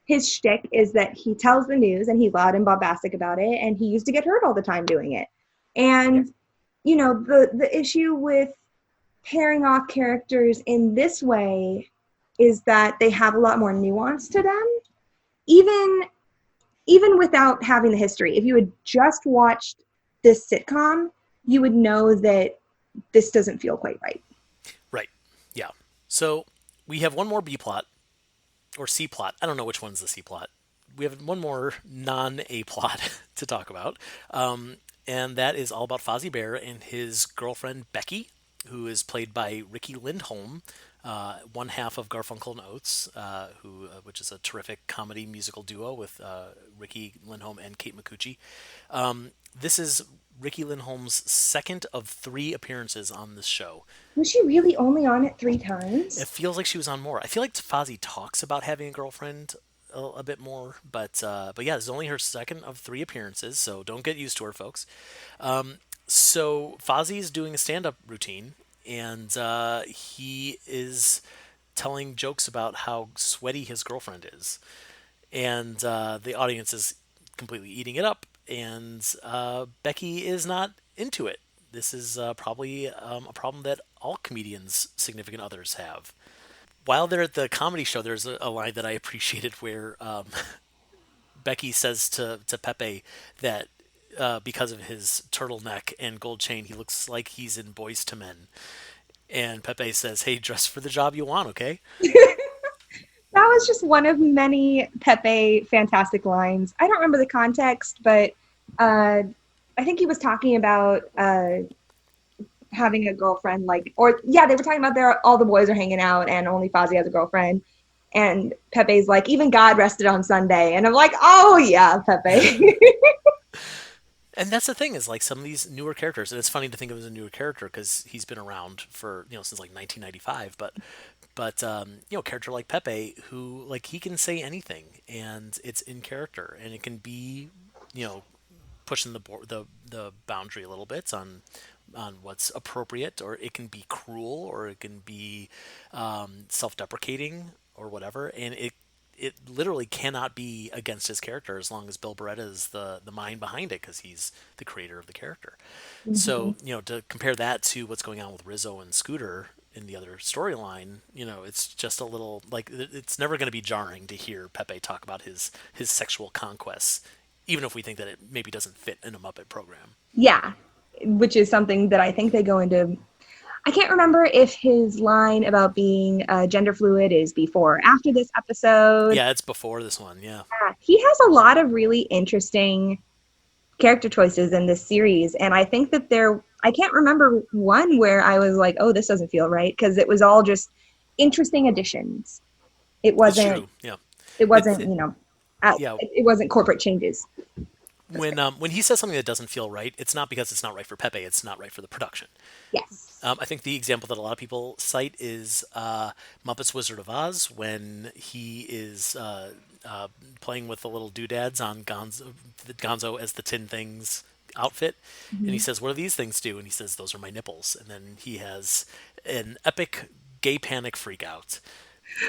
[SPEAKER 2] shtick is that he tells the news and he's loud and bombastic about it, and he used to get hurt all the time doing it. And the issue with pairing off characters in this way is that they have a lot more nuance to them, even without having the history. If you had just watched this sitcom, you would know that this doesn't feel quite right.
[SPEAKER 1] Right. Yeah. So we have one more B plot or C plot. I don't know which one's the C plot. We have one more non A plot to talk about. And that is all about Fozzie Bear and his girlfriend Becky, who is played by Ricky Lindholm, one half of Garfunkel and Oates, which is a terrific comedy musical duo with Ricky Lindholm and Kate McCucci. This is Ricky Lindholm's second of 3 appearances on this show.
[SPEAKER 2] Was she really only on it 3
[SPEAKER 1] It
[SPEAKER 2] times?
[SPEAKER 1] feels like she was on more. I feel like Fozzie talks about having a girlfriend a bit more, but yeah, this is only her second of 3 appearances, so don't get used to her, folks. So Fozzie is doing a stand-up routine, and he is telling jokes about how sweaty his girlfriend is, and the audience is completely eating it up, and Becky is not into it. This is probably a problem that all comedians' significant others have. While they're at the comedy show, there's a line that I appreciated where Becky says to Pepe that because of his turtleneck and gold chain, he looks like he's in Boys to Men. And Pepe says, "Hey, dress for the job you want, okay?"
[SPEAKER 2] That was just one of many Pepe fantastic lines. I don't remember the context, but I think he was talking about having a girlfriend, they were talking about all the boys are hanging out and only Fozzie has a girlfriend. And Pepe's like, even God rested on Sunday. And I'm like, oh yeah, Pepe.
[SPEAKER 1] And that's the thing is like some of these newer characters, and it's funny to think of him as a newer character because he's been around for since like 1995. But character like Pepe, who like he can say anything and it's in character, and it can be pushing the boundary a little bit on what's appropriate, or it can be cruel, or it can be self-deprecating or whatever, and it literally cannot be against his character as long as Bill Beretta is the mind behind it because he's the creator of the character.
[SPEAKER 2] Mm-hmm.
[SPEAKER 1] So to compare that to what's going on with Rizzo and Scooter, in the other storyline, it's just a little like it's never going to be jarring to hear Pepe talk about his sexual conquests, even if we think that it maybe doesn't fit in a Muppet program.
[SPEAKER 2] Yeah, which is something that I think they go into. I can't remember if his line about being gender fluid is before or after this episode.
[SPEAKER 1] Yeah, it's before this one. Yeah,
[SPEAKER 2] He has a lot of really interesting character choices in this series, and I think that I can't remember one where I was like, oh, this doesn't feel right, because it was all just interesting additions. It
[SPEAKER 1] it's
[SPEAKER 2] wasn't
[SPEAKER 1] true. Yeah,
[SPEAKER 2] it
[SPEAKER 1] it's
[SPEAKER 2] wasn't,
[SPEAKER 1] yeah.
[SPEAKER 2] it wasn't corporate changes.
[SPEAKER 1] When he says something that doesn't feel right, it's not because it's not right for Pepe. It's not right for the production.
[SPEAKER 2] Yes.
[SPEAKER 1] I think the example that a lot of people cite is Muppets Wizard of Oz when he is playing with the little doodads on Gonzo as the Tin Things outfit, and he
[SPEAKER 2] Mhm.
[SPEAKER 1] says, "What do these things do?" And he says, "Those are my nipples." And then he has an epic gay panic freak out.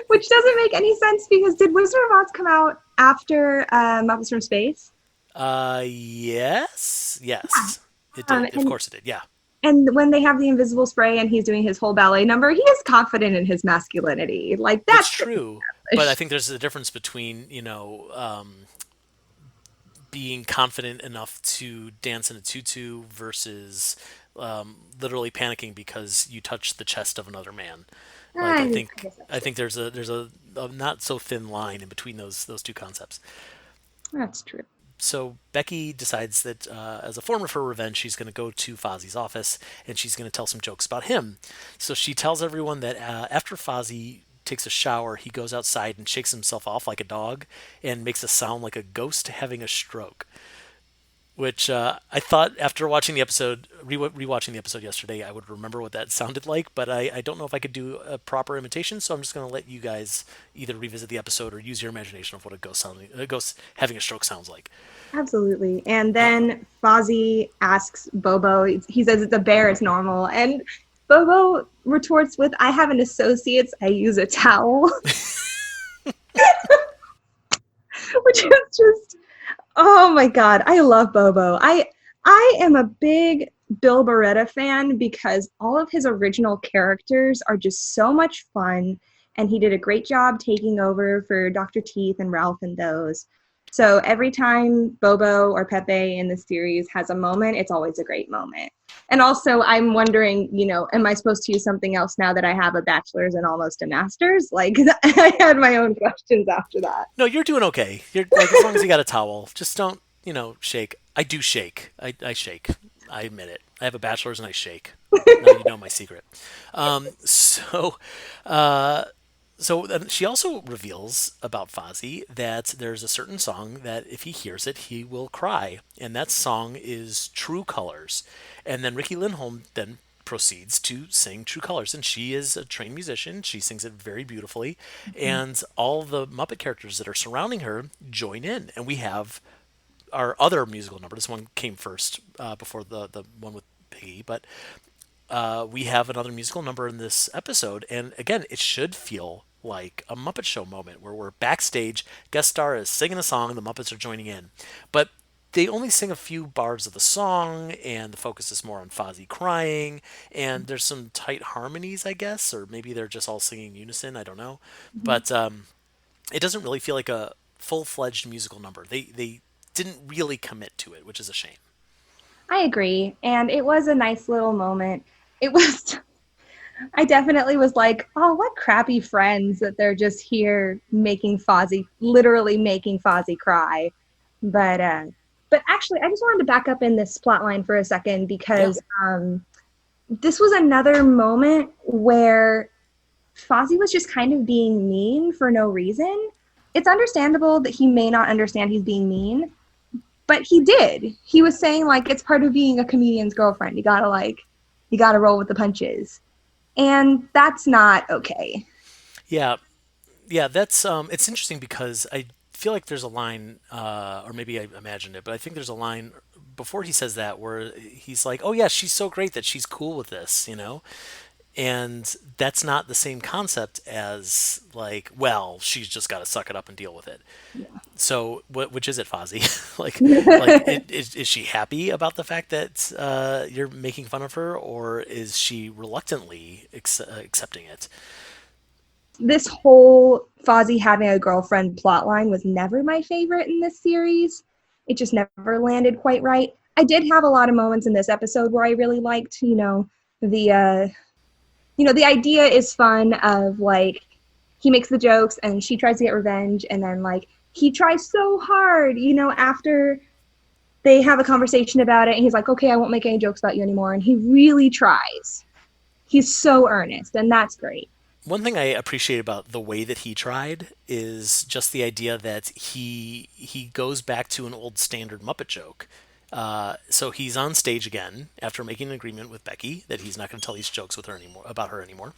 [SPEAKER 2] Which doesn't make any sense, because did Wizard of Oz come out after Muppets from Space?
[SPEAKER 1] Yes, yes, it did. Of
[SPEAKER 2] And
[SPEAKER 1] course, it did. Yeah.
[SPEAKER 2] when they have the invisible spray and he's doing his whole ballet number, he is confident in his masculinity. Like,
[SPEAKER 1] It's
[SPEAKER 2] that's
[SPEAKER 1] true, but I think there's a difference between being confident enough to dance in a tutu versus literally panicking because you touched the chest of another man. Like I
[SPEAKER 2] I
[SPEAKER 1] think
[SPEAKER 2] guess that's
[SPEAKER 1] I
[SPEAKER 2] true.
[SPEAKER 1] think there's a not so thin line in between those two concepts.
[SPEAKER 2] That's true.
[SPEAKER 1] So Becky decides that as a form of her revenge, she's going to go to Fozzie's office and she's going to tell some jokes about him. So she tells everyone that after Fozzie takes a shower, he goes outside and shakes himself off like a dog and makes a sound like a ghost having a stroke. Which I thought after watching the episode, rewatching the episode yesterday, I would remember what that sounded like, but I don't know if I could do a proper imitation, so I'm just going to let you guys either revisit the episode or use your imagination of what a ghost having a stroke sounds like.
[SPEAKER 2] Absolutely. And then Fozzie asks Bobo, he says it's a bear, it's normal. And Bobo retorts with, I have an associate's, I use a towel. Which is just, oh my God, I love Bobo. I am a big Bill Barretta fan because all of his original characters are just so much fun, and he did a great job taking over for Dr. Teeth and Ralph and those. So every time Bobo or Pepe in the series has a moment, it's always a great moment. And also, I'm wondering, am I supposed to use something else now that I have a bachelor's and almost a master's? Like, I had my own questions after that.
[SPEAKER 1] No, you're doing okay. You're like as long as you got a towel, just don't shake. I do shake. I shake. I admit it. I have a bachelor's and I shake. Now you know my secret. So, she also reveals about Fozzie that there's a certain song that if he hears it, he will cry, and that song is True Colors. And then Ricky Lindholm then proceeds to sing True Colors, and she is a trained musician. She sings it very beautifully, and all the Muppet characters that are surrounding her join in, and we have our other musical number. This one came first before the one with Piggy, but we have another musical number in this episode, and again, it should feel like a Muppet Show moment where we're backstage, guest star is singing a song, and the Muppets are joining in. But they only sing a few bars of the song, and the focus is more on Fozzie crying, and there's some tight harmonies, I guess, or maybe they're just all singing unison, I don't know. But it doesn't really feel like a full-fledged musical number. They didn't really commit to it, which is a shame.
[SPEAKER 2] I agree. And it was a nice little moment. It was, I definitely was like, oh, what crappy friends that they're just here making Fozzie, literally making Fozzie cry. But actually, I just wanted to back up in this plot line for a second,
[SPEAKER 1] Yeah.
[SPEAKER 2] because this was another moment where Fozzie was just kind of being mean for no reason. It's understandable that he may not understand he's being mean, but he did. He was saying, like, it's part of being a comedian's girlfriend. You gotta roll with the punches. And that's not okay.
[SPEAKER 1] Yeah, yeah, that's it's interesting because I feel like there's a line, or maybe I imagined it, but I think there's a line before he says that where he's like, "Oh yeah, she's so great that she's cool with this," And that's not the same concept as like, well, she's just got to suck it up and deal with it. So, which is it, Fozzie? Is she happy about the fact that you're making fun of her, or is she reluctantly accepting it?
[SPEAKER 2] This whole Fozzie having a girlfriend plotline was never my favorite in this series. It just never landed quite right. I did have a lot of moments in this episode where I really liked, the the idea is fun of like he makes the jokes and she tries to get revenge, and then like he tries so hard, after they have a conversation about it, and he's like, okay, I won't make any jokes about you anymore, and he really tries. He's so earnest, and that's great.
[SPEAKER 1] One thing I appreciate about the way that he tried is just the idea that he goes back to an old standard Muppet joke. So he's on stage again after making an agreement with Becky that he's not going to tell these jokes with her anymore about her anymore,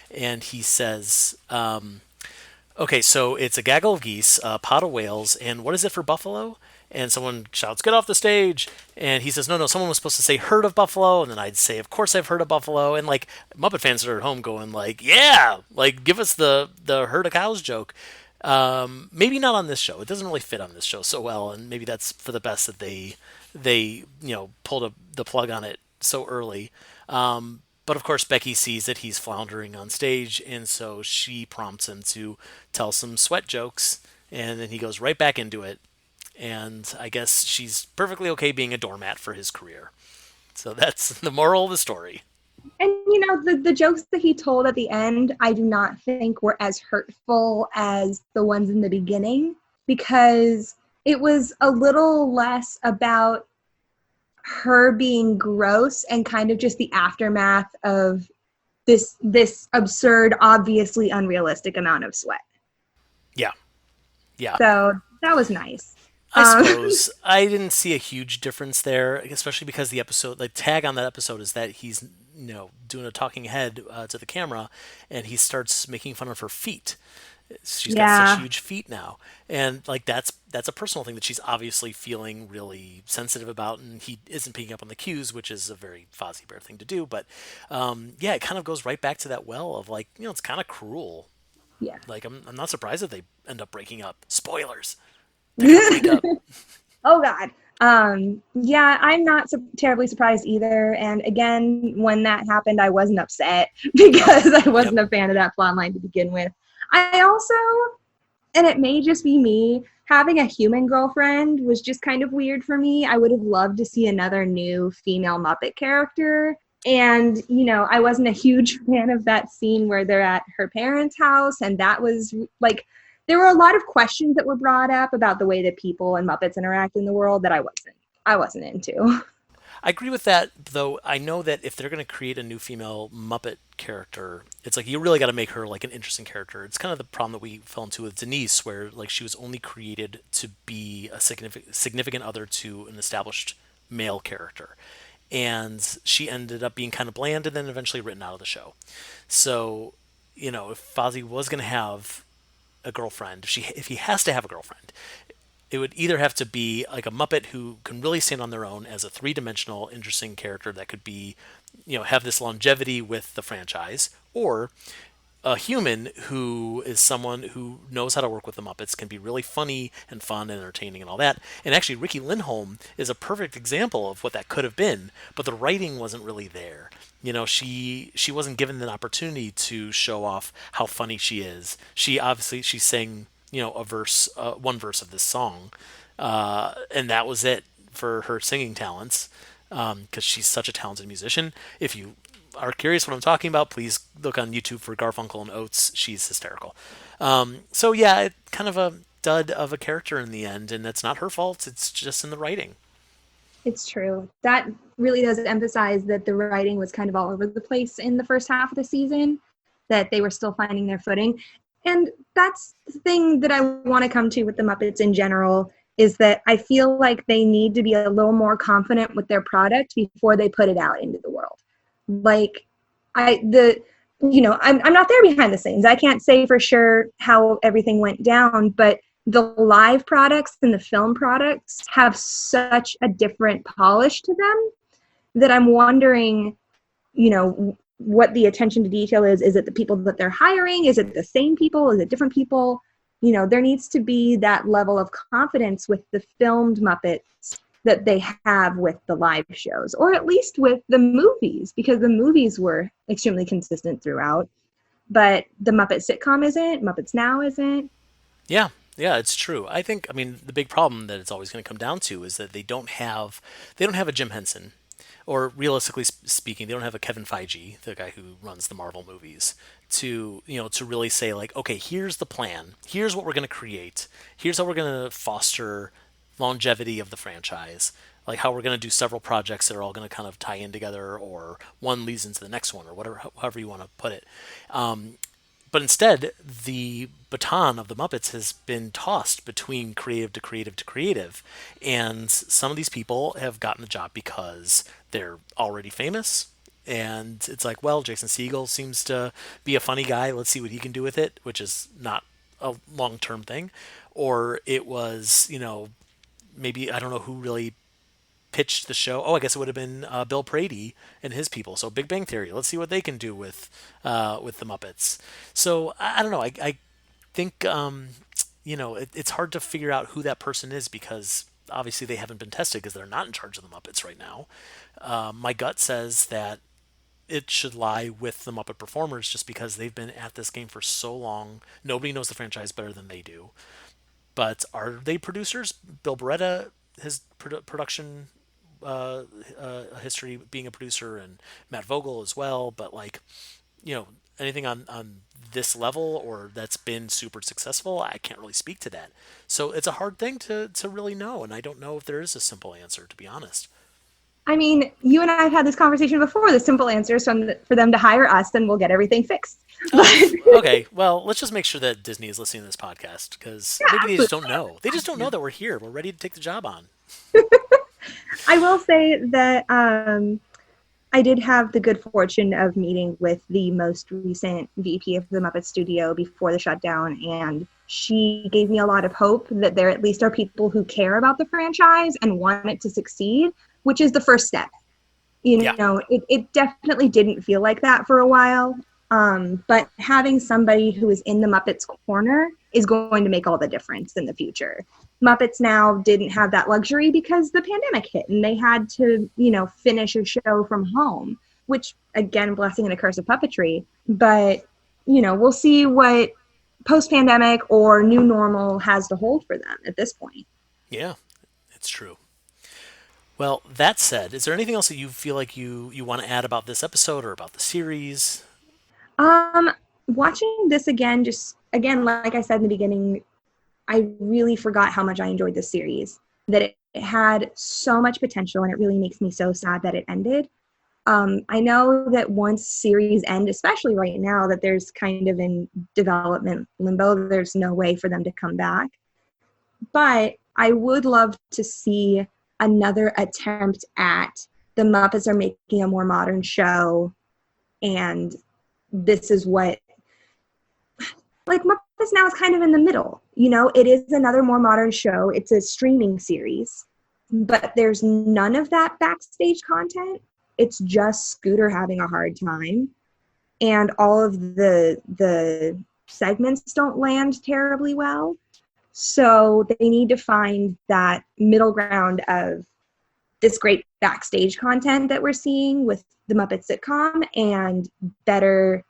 [SPEAKER 1] and he says, "Okay, so it's a gaggle of geese, a pot of whales, and what is it for buffalo?" And someone shouts, "Get off the stage!" And he says, "No, no, someone was supposed to say herd of buffalo." And then I'd say, "Of course I've heard of buffalo." And like Muppet fans are at home going, like, "Yeah, like give us the herd of cows joke." Maybe not on this show. It doesn't really fit on this show so well, and maybe that's for the best that they pulled the plug on it so early. But of course, Becky sees that he's floundering on stage, and so she prompts him to tell some sweat jokes, and then he goes right back into it. And I guess she's perfectly okay being a doormat for his career. So that's the moral of the story.
[SPEAKER 2] And the jokes that he told at the end, I do not think were as hurtful as the ones in the beginning, because it was a little less about her being gross and kind of just the aftermath of this absurd, obviously unrealistic amount of sweat.
[SPEAKER 1] Yeah. Yeah.
[SPEAKER 2] So that was nice.
[SPEAKER 1] I suppose I didn't see a huge difference there, especially because the tag on that episode is that he's doing a talking head to the camera, and he starts making fun of her feet. She's got such huge feet now, and like that's a personal thing that she's obviously feeling really sensitive about, and he isn't picking up on the cues, which is a very Fozzie Bear thing to do. But it kind of goes right back to that well of like it's kind of cruel.
[SPEAKER 2] Yeah.
[SPEAKER 1] Like I'm not surprised that they end up breaking up. Spoilers. Break up.
[SPEAKER 2] Oh God. Yeah, I'm not terribly surprised either. And again, when that happened, I wasn't upset because I wasn't a fan of that plot line to begin with. I also, and it may just be me, having a human girlfriend was just kind of weird for me. I would have loved to see another new female Muppet character. And, I wasn't a huge fan of that scene where they're at her parents' house. And that was like, there were a lot of questions that were brought up about the way that people and Muppets interact in the world that I wasn't into.
[SPEAKER 1] I agree with that, though. I know that if they're going to create a new female Muppet character, it's like you really got to make her like an interesting character. It's kind of the problem that we fell into with Denise, where like she was only created to be a significant other to an established male character, and she ended up being kind of bland and then eventually written out of the show. So, if Fozzie was going to have a girlfriend, if he has to have a girlfriend, it would either have to be like a Muppet who can really stand on their own as a three-dimensional, interesting character that could be, have this longevity with the franchise, or a human who is someone who knows how to work with the Muppets, can be really funny and fun and entertaining and all that. And actually, Ricky Lindholm is a perfect example of what that could have been, but the writing wasn't really there. She wasn't given an opportunity to show off how funny she is. She sang a verse, one verse of this song, and that was it for her singing talents, because she's such a talented musician. If you are curious what I'm talking about, please look on YouTube for Garfunkel and Oates. She's hysterical. Kind of a dud of a character in the end, and it's not her fault. It's just in the writing.
[SPEAKER 2] It's true. That really does emphasize that the writing was kind of all over the place in the first half of the season, that they were still finding their footing. And that's the thing that I want to come to with the Muppets in general, is that I feel like they need to be a little more confident with their product before they put it out into the world. Like, I'm not there behind the scenes. I can't say for sure how everything went down, but the live products and the film products have such a different polish to them that I'm wondering, what the attention to detail is. Is it the people that they're hiring? Is it the same people? Is it different people? You know, there needs to be that level of confidence with the filmed Muppets that they have with the live shows, or at least with the movies, because the movies were extremely consistent throughout. But the Muppet sitcom isn't, Muppets Now isn't.
[SPEAKER 1] Yeah, yeah, it's true. I mean, the big problem that it's always going to come down to is that they don't have a Jim Henson, or realistically speaking, they don't have a Kevin Feige, the guy who runs the Marvel movies, to to really say like, okay, here's the plan, here's what we're going to create, here's how we're going to foster longevity of the franchise, like how we're going to do several projects that are all going to kind of tie in together, or one leads into the next one, or whatever, however you want to put it. But instead, the baton of the Muppets has been tossed between creative to creative to creative. And some of these people have gotten the job because they're already famous. And it's like, well, Jason Segel seems to be a funny guy. Let's see what he can do with it, which is not a long term thing. Or it was, maybe, I don't know who really pitched the show. Oh, I guess it would have been Bill Prady and his people. So Big Bang Theory. Let's see what they can do with the Muppets. So I don't know. I think it's hard to figure out who that person is, because obviously they haven't been tested because they're not in charge of the Muppets right now. My gut says that it should lie with the Muppet performers, just because they've been at this game for so long. Nobody knows the franchise better than they do. But are they producers? Bill Beretta, his production history being a producer, and Matt Vogel as well. But like, anything on this level or that's been super successful, I can't really speak to that. So it's a hard thing to really know, and I don't know if there is a simple answer, to be honest.
[SPEAKER 2] I mean, you and I have had this conversation before. The simple answer is for them to hire us, and we'll get everything fixed.
[SPEAKER 1] Okay, well, let's just make sure that Disney is listening to this podcast, because maybe they just don't know. They just don't know that we're here. We're ready to take the job on.
[SPEAKER 2] I will say that I did have the good fortune of meeting with the most recent VP of the Muppet Studio before the shutdown, and she gave me a lot of hope that there at least are people who care about the franchise and want it to succeed, which is the first step. It definitely didn't feel like that for a while, but having somebody who is in the Muppets corner is going to make all the difference in the future. Muppets Now didn't have that luxury because the pandemic hit and they had to, finish a show from home, which, again, blessing and a curse of puppetry. But, we'll see what post-pandemic or new normal has to hold for them at this point.
[SPEAKER 1] Yeah, it's true. Well, that said, is there anything else that you feel like you want to add about this episode or about the series?
[SPEAKER 2] Watching this again, like I said in the beginning, I really forgot how much I enjoyed this series, that it had so much potential, and it really makes me so sad that it ended. I know that once series end, especially right now, that there's kind of in development limbo, there's no way for them to come back. But I would love to see another attempt at the Muppets are making a more modern show, and this is what, like, Muppets Now is kind of in the middle. It is another more modern show. It's a streaming series, but there's none of that backstage content. It's just Scooter having a hard time, and all of the segments don't land terribly well. So they need to find that middle ground of this great backstage content that we're seeing with the Muppet sitcom and better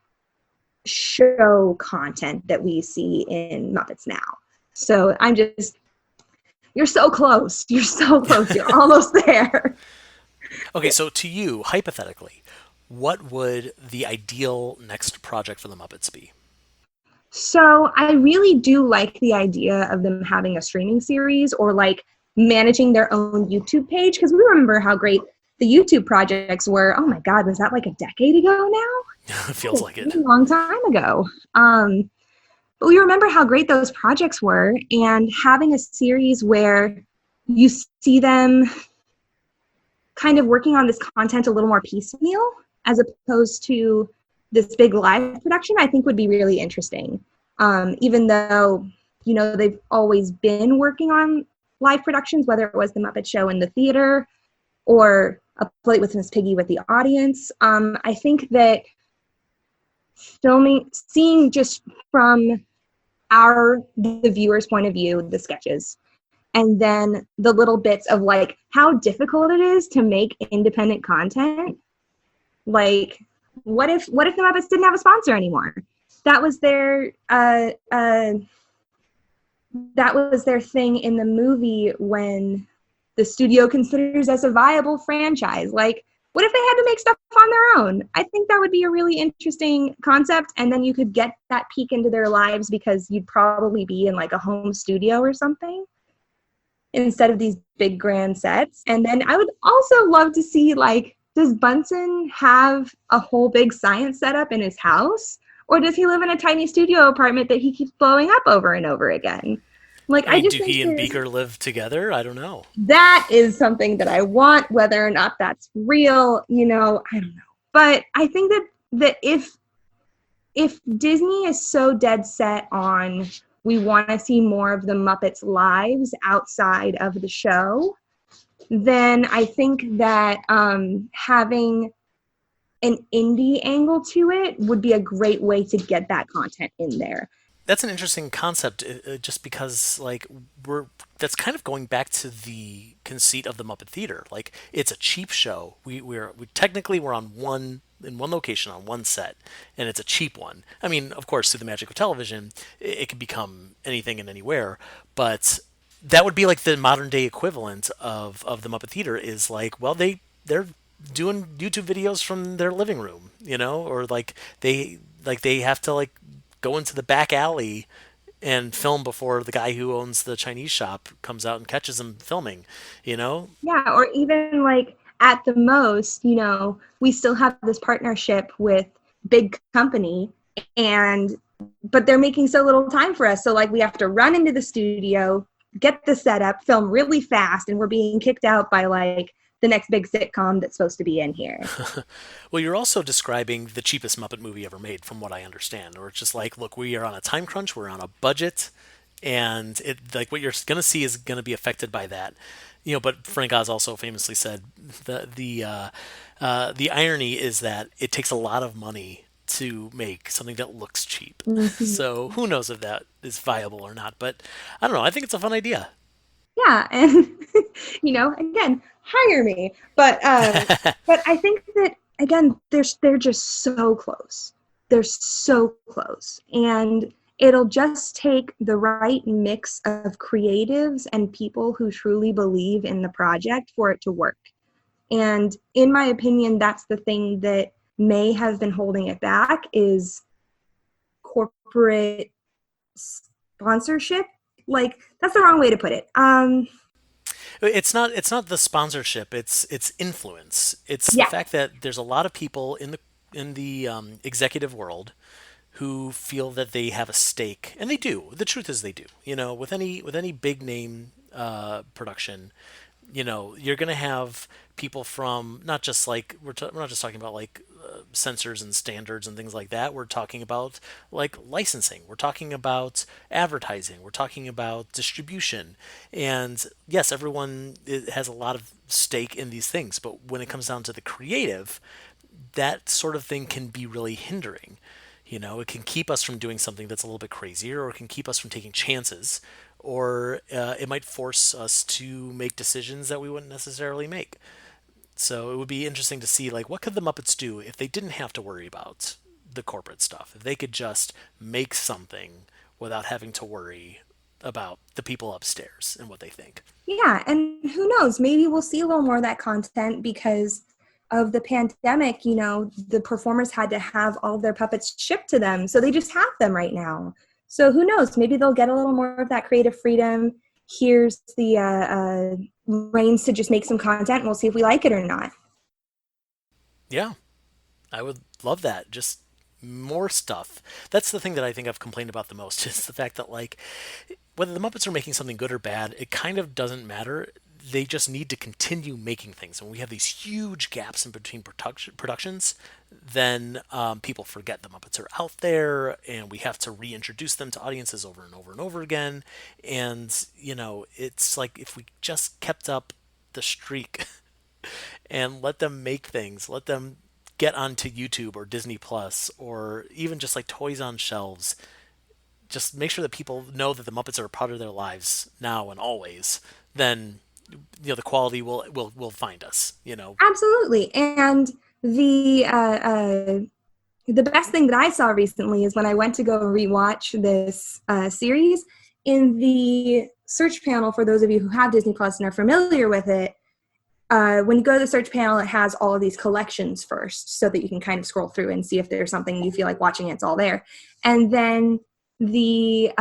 [SPEAKER 2] show content that we see in Muppets Now. So you're so close. You're so close. You're almost there.
[SPEAKER 1] Okay, so to you, hypothetically, what would the ideal next project for the Muppets be?
[SPEAKER 2] So I really do like the idea of them having a streaming series, or like managing their own YouTube page, because we remember how great the YouTube projects were. Oh my God, was that like a decade ago now?
[SPEAKER 1] It feels like it.
[SPEAKER 2] A long time ago. But we remember how great those projects were, and having a series where you see them kind of working on this content a little more piecemeal as opposed to this big live production, I think would be really interesting. Even though, they've always been working on live productions, whether it was the Muppet Show in the theater or A Plate with Miss Piggy with the audience. I think that seeing just from the viewer's point of view, the sketches, and then the little bits of like how difficult it is to make independent content. Like, what if the Muppets didn't have a sponsor anymore? That was their that was their thing in the movie when the studio considers us a viable franchise. Like, what if they had to make stuff on their own? I think that would be a really interesting concept, and then you could get that peek into their lives because you'd probably be in like a home studio or something instead of these big grand sets. And then I would also love to see, like, does Bunsen have a whole big science setup in his house? Or does he live in a tiny studio apartment that he keeps blowing up over and over again? Like,
[SPEAKER 1] I
[SPEAKER 2] I
[SPEAKER 1] mean,
[SPEAKER 2] just
[SPEAKER 1] do
[SPEAKER 2] think
[SPEAKER 1] he and Beaker live together? I don't know.
[SPEAKER 2] that is something that I want, whether or not that's real, I don't know. But I think that if Disney is so dead set on we want to see more of the Muppets' lives outside of the show, then I think that having an indie angle to it would be a great way to get that content in there.
[SPEAKER 1] That's an interesting concept, just because like we're that's kind of going back to the conceit of the Muppet Theater. Like it's a cheap show. We technically we're on one location on one set, and it's a cheap one. I mean, of course, through the magic of television, it can become anything and anywhere. But that would be like the modern day equivalent of the Muppet Theater is like, well, they're doing YouTube videos from their living room, or like they have to like go into the back alley and film before the guy who owns the Chinese shop comes out and catches them filming, you know?
[SPEAKER 2] Yeah, or even like at the most, we still have this partnership with big company, and but they're making so little time for us. So like we have to run into the studio, get the setup, film really fast, and we're being kicked out by like the next big sitcom that's supposed to be in here.
[SPEAKER 1] Well, you're also describing the cheapest Muppet movie ever made, from what I understand. Or it's just like, look, we are on a time crunch, we're on a budget, and it like what you're going to see is going to be affected by that. But Frank Oz also famously said the irony is that it takes a lot of money to make something that looks cheap.
[SPEAKER 2] Mhm.
[SPEAKER 1] So who knows if that is viable or not? But I don't know. I think it's a fun idea.
[SPEAKER 2] Yeah, and again, hire me. But I think that again, they're just so close. They're so close, and it'll just take the right mix of creatives and people who truly believe in the project for it to work. And in my opinion, that's the thing that may have been holding it back is corporate sponsorship. Like, that's the wrong way to put it.
[SPEAKER 1] It's not the sponsorship. It's influence. It's the
[SPEAKER 2] Yeah.
[SPEAKER 1] fact that there's a lot of people in the executive world who feel that they have a stake, and they do. The truth is, they do. With any big name production, you're going to have people from not just like we're not just talking about like censors and standards and things like that. We're talking about like licensing. We're talking about advertising. We're talking about distribution. And yes, everyone has a lot of stake in these things, but when it comes down to the creative, that sort of thing can be really hindering. It can keep us from doing something that's a little bit crazier, or it can keep us from taking chances, or it might force us to make decisions that we wouldn't necessarily make. So it would be interesting to see, like, what could the Muppets do if they didn't have to worry about the corporate stuff? If they could just make something without having to worry about the people upstairs and what they think.
[SPEAKER 2] Yeah, and who knows? Maybe we'll see a little more of that content because of the pandemic. The performers had to have all of their puppets shipped to them, so they just have them right now. So who knows? Maybe they'll get a little more of that creative freedom. Here's the reins to just make some content, and we'll see if we like it or not.
[SPEAKER 1] Yeah, I would love that. Just more stuff. That's the thing that I think I've complained about the most is the fact that, like, whether the Muppets are making something good or bad, it kind of doesn't matter. They just need to continue making things. And when we have these huge gaps in between productions, then people forget the Muppets are out there, and we have to reintroduce them to audiences over and over and over again. And, it's like if we just kept up the streak and let them make things, let them get onto YouTube or Disney Plus or even just like toys on shelves, just make sure that people know that the Muppets are a part of their lives now and always, then the quality will find us.
[SPEAKER 2] Absolutely. And the the best thing that I saw recently is when I went to go rewatch this series, in the search panel, for those of you who have Disney Plus and are familiar with it, when you go to the search panel, it has all of these collections first so that you can kind of scroll through and see if there's something you feel like watching. It's all there. And then the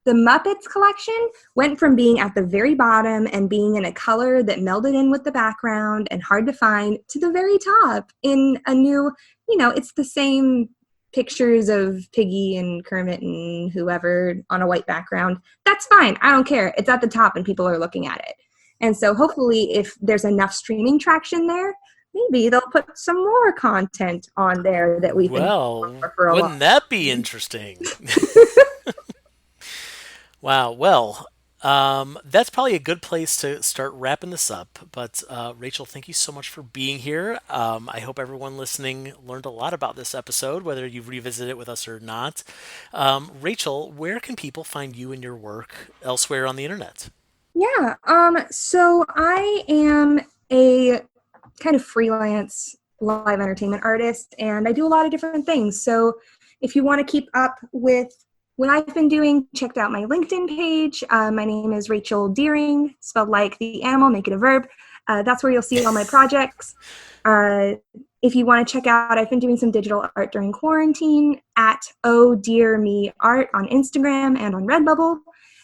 [SPEAKER 2] Muppets collection went from being at the very bottom and being in a color that melded in with the background and hard to find to the very top in a new, it's the same pictures of Piggy and Kermit and whoever on a white background. That's fine. I don't care. It's at the top and people are looking at it. And so hopefully if there's enough streaming traction there, maybe they'll put some more content on there that we think for a
[SPEAKER 1] wouldn't that be interesting? Wow. Well, that's probably a good place to start wrapping this up. But Rachel, thank you so much for being here. I hope everyone listening learned a lot about this episode, whether you've revisited it with us or not. Rachel, where can people find you and your work elsewhere on the internet?
[SPEAKER 2] Yeah. So I am a kind of freelance live entertainment artist, and I do a lot of different things. So if you want to keep up with what I've been doing, check out my LinkedIn page. My name is Rachel Deering, spelled like the animal, make it a verb. That's where you'll see all my projects. If you want to check out, I've been doing some digital art during quarantine at Oh Dear Me Art on Instagram and on Redbubble.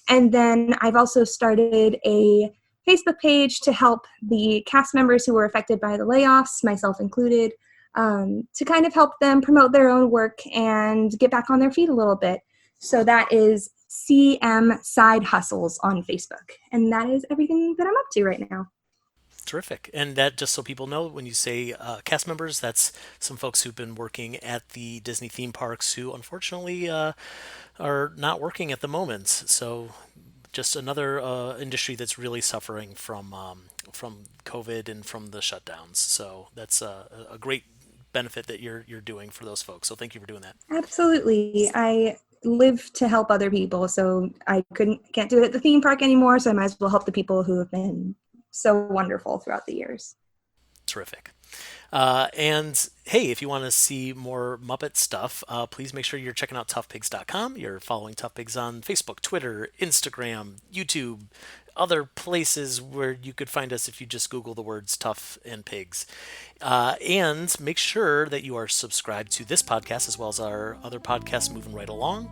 [SPEAKER 2] And then I've also started a Facebook page to help the cast members who were affected by the layoffs, myself included, to kind of help them promote their own work and get back on their feet a little bit. So that is CM Side Hustles on Facebook. And that is everything that I'm up to right now.
[SPEAKER 1] Terrific. And that, just so people know, when you say cast members, that's some folks who've been working at the Disney theme parks who unfortunately are not working at the moment. So just another industry that's really suffering from COVID and from the shutdowns. So that's a great benefit that you're doing for those folks. So thank you for doing that.
[SPEAKER 2] Absolutely. I live to help other people, so I can't do it at the theme park anymore, so I might as well help the people who have been so wonderful throughout the years.
[SPEAKER 1] Terrific. And hey, if you want to see more Muppet stuff, please make sure you're checking out toughpigs.com. You're following Tough Pigs on Facebook, Twitter, Instagram, YouTube, other places where you could find us if you just Google the words Tough and Pigs. And make sure that you are subscribed to this podcast as well as our other podcasts moving right along.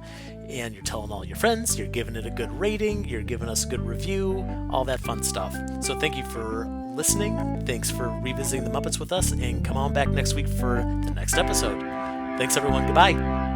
[SPEAKER 1] And you're telling all your friends, you're giving it a good rating, you're giving us a good review, all that fun stuff. So thank you for listening. Thanks for revisiting the Muppets with us, and come on back next week for the next episode. Thanks, everyone. Goodbye.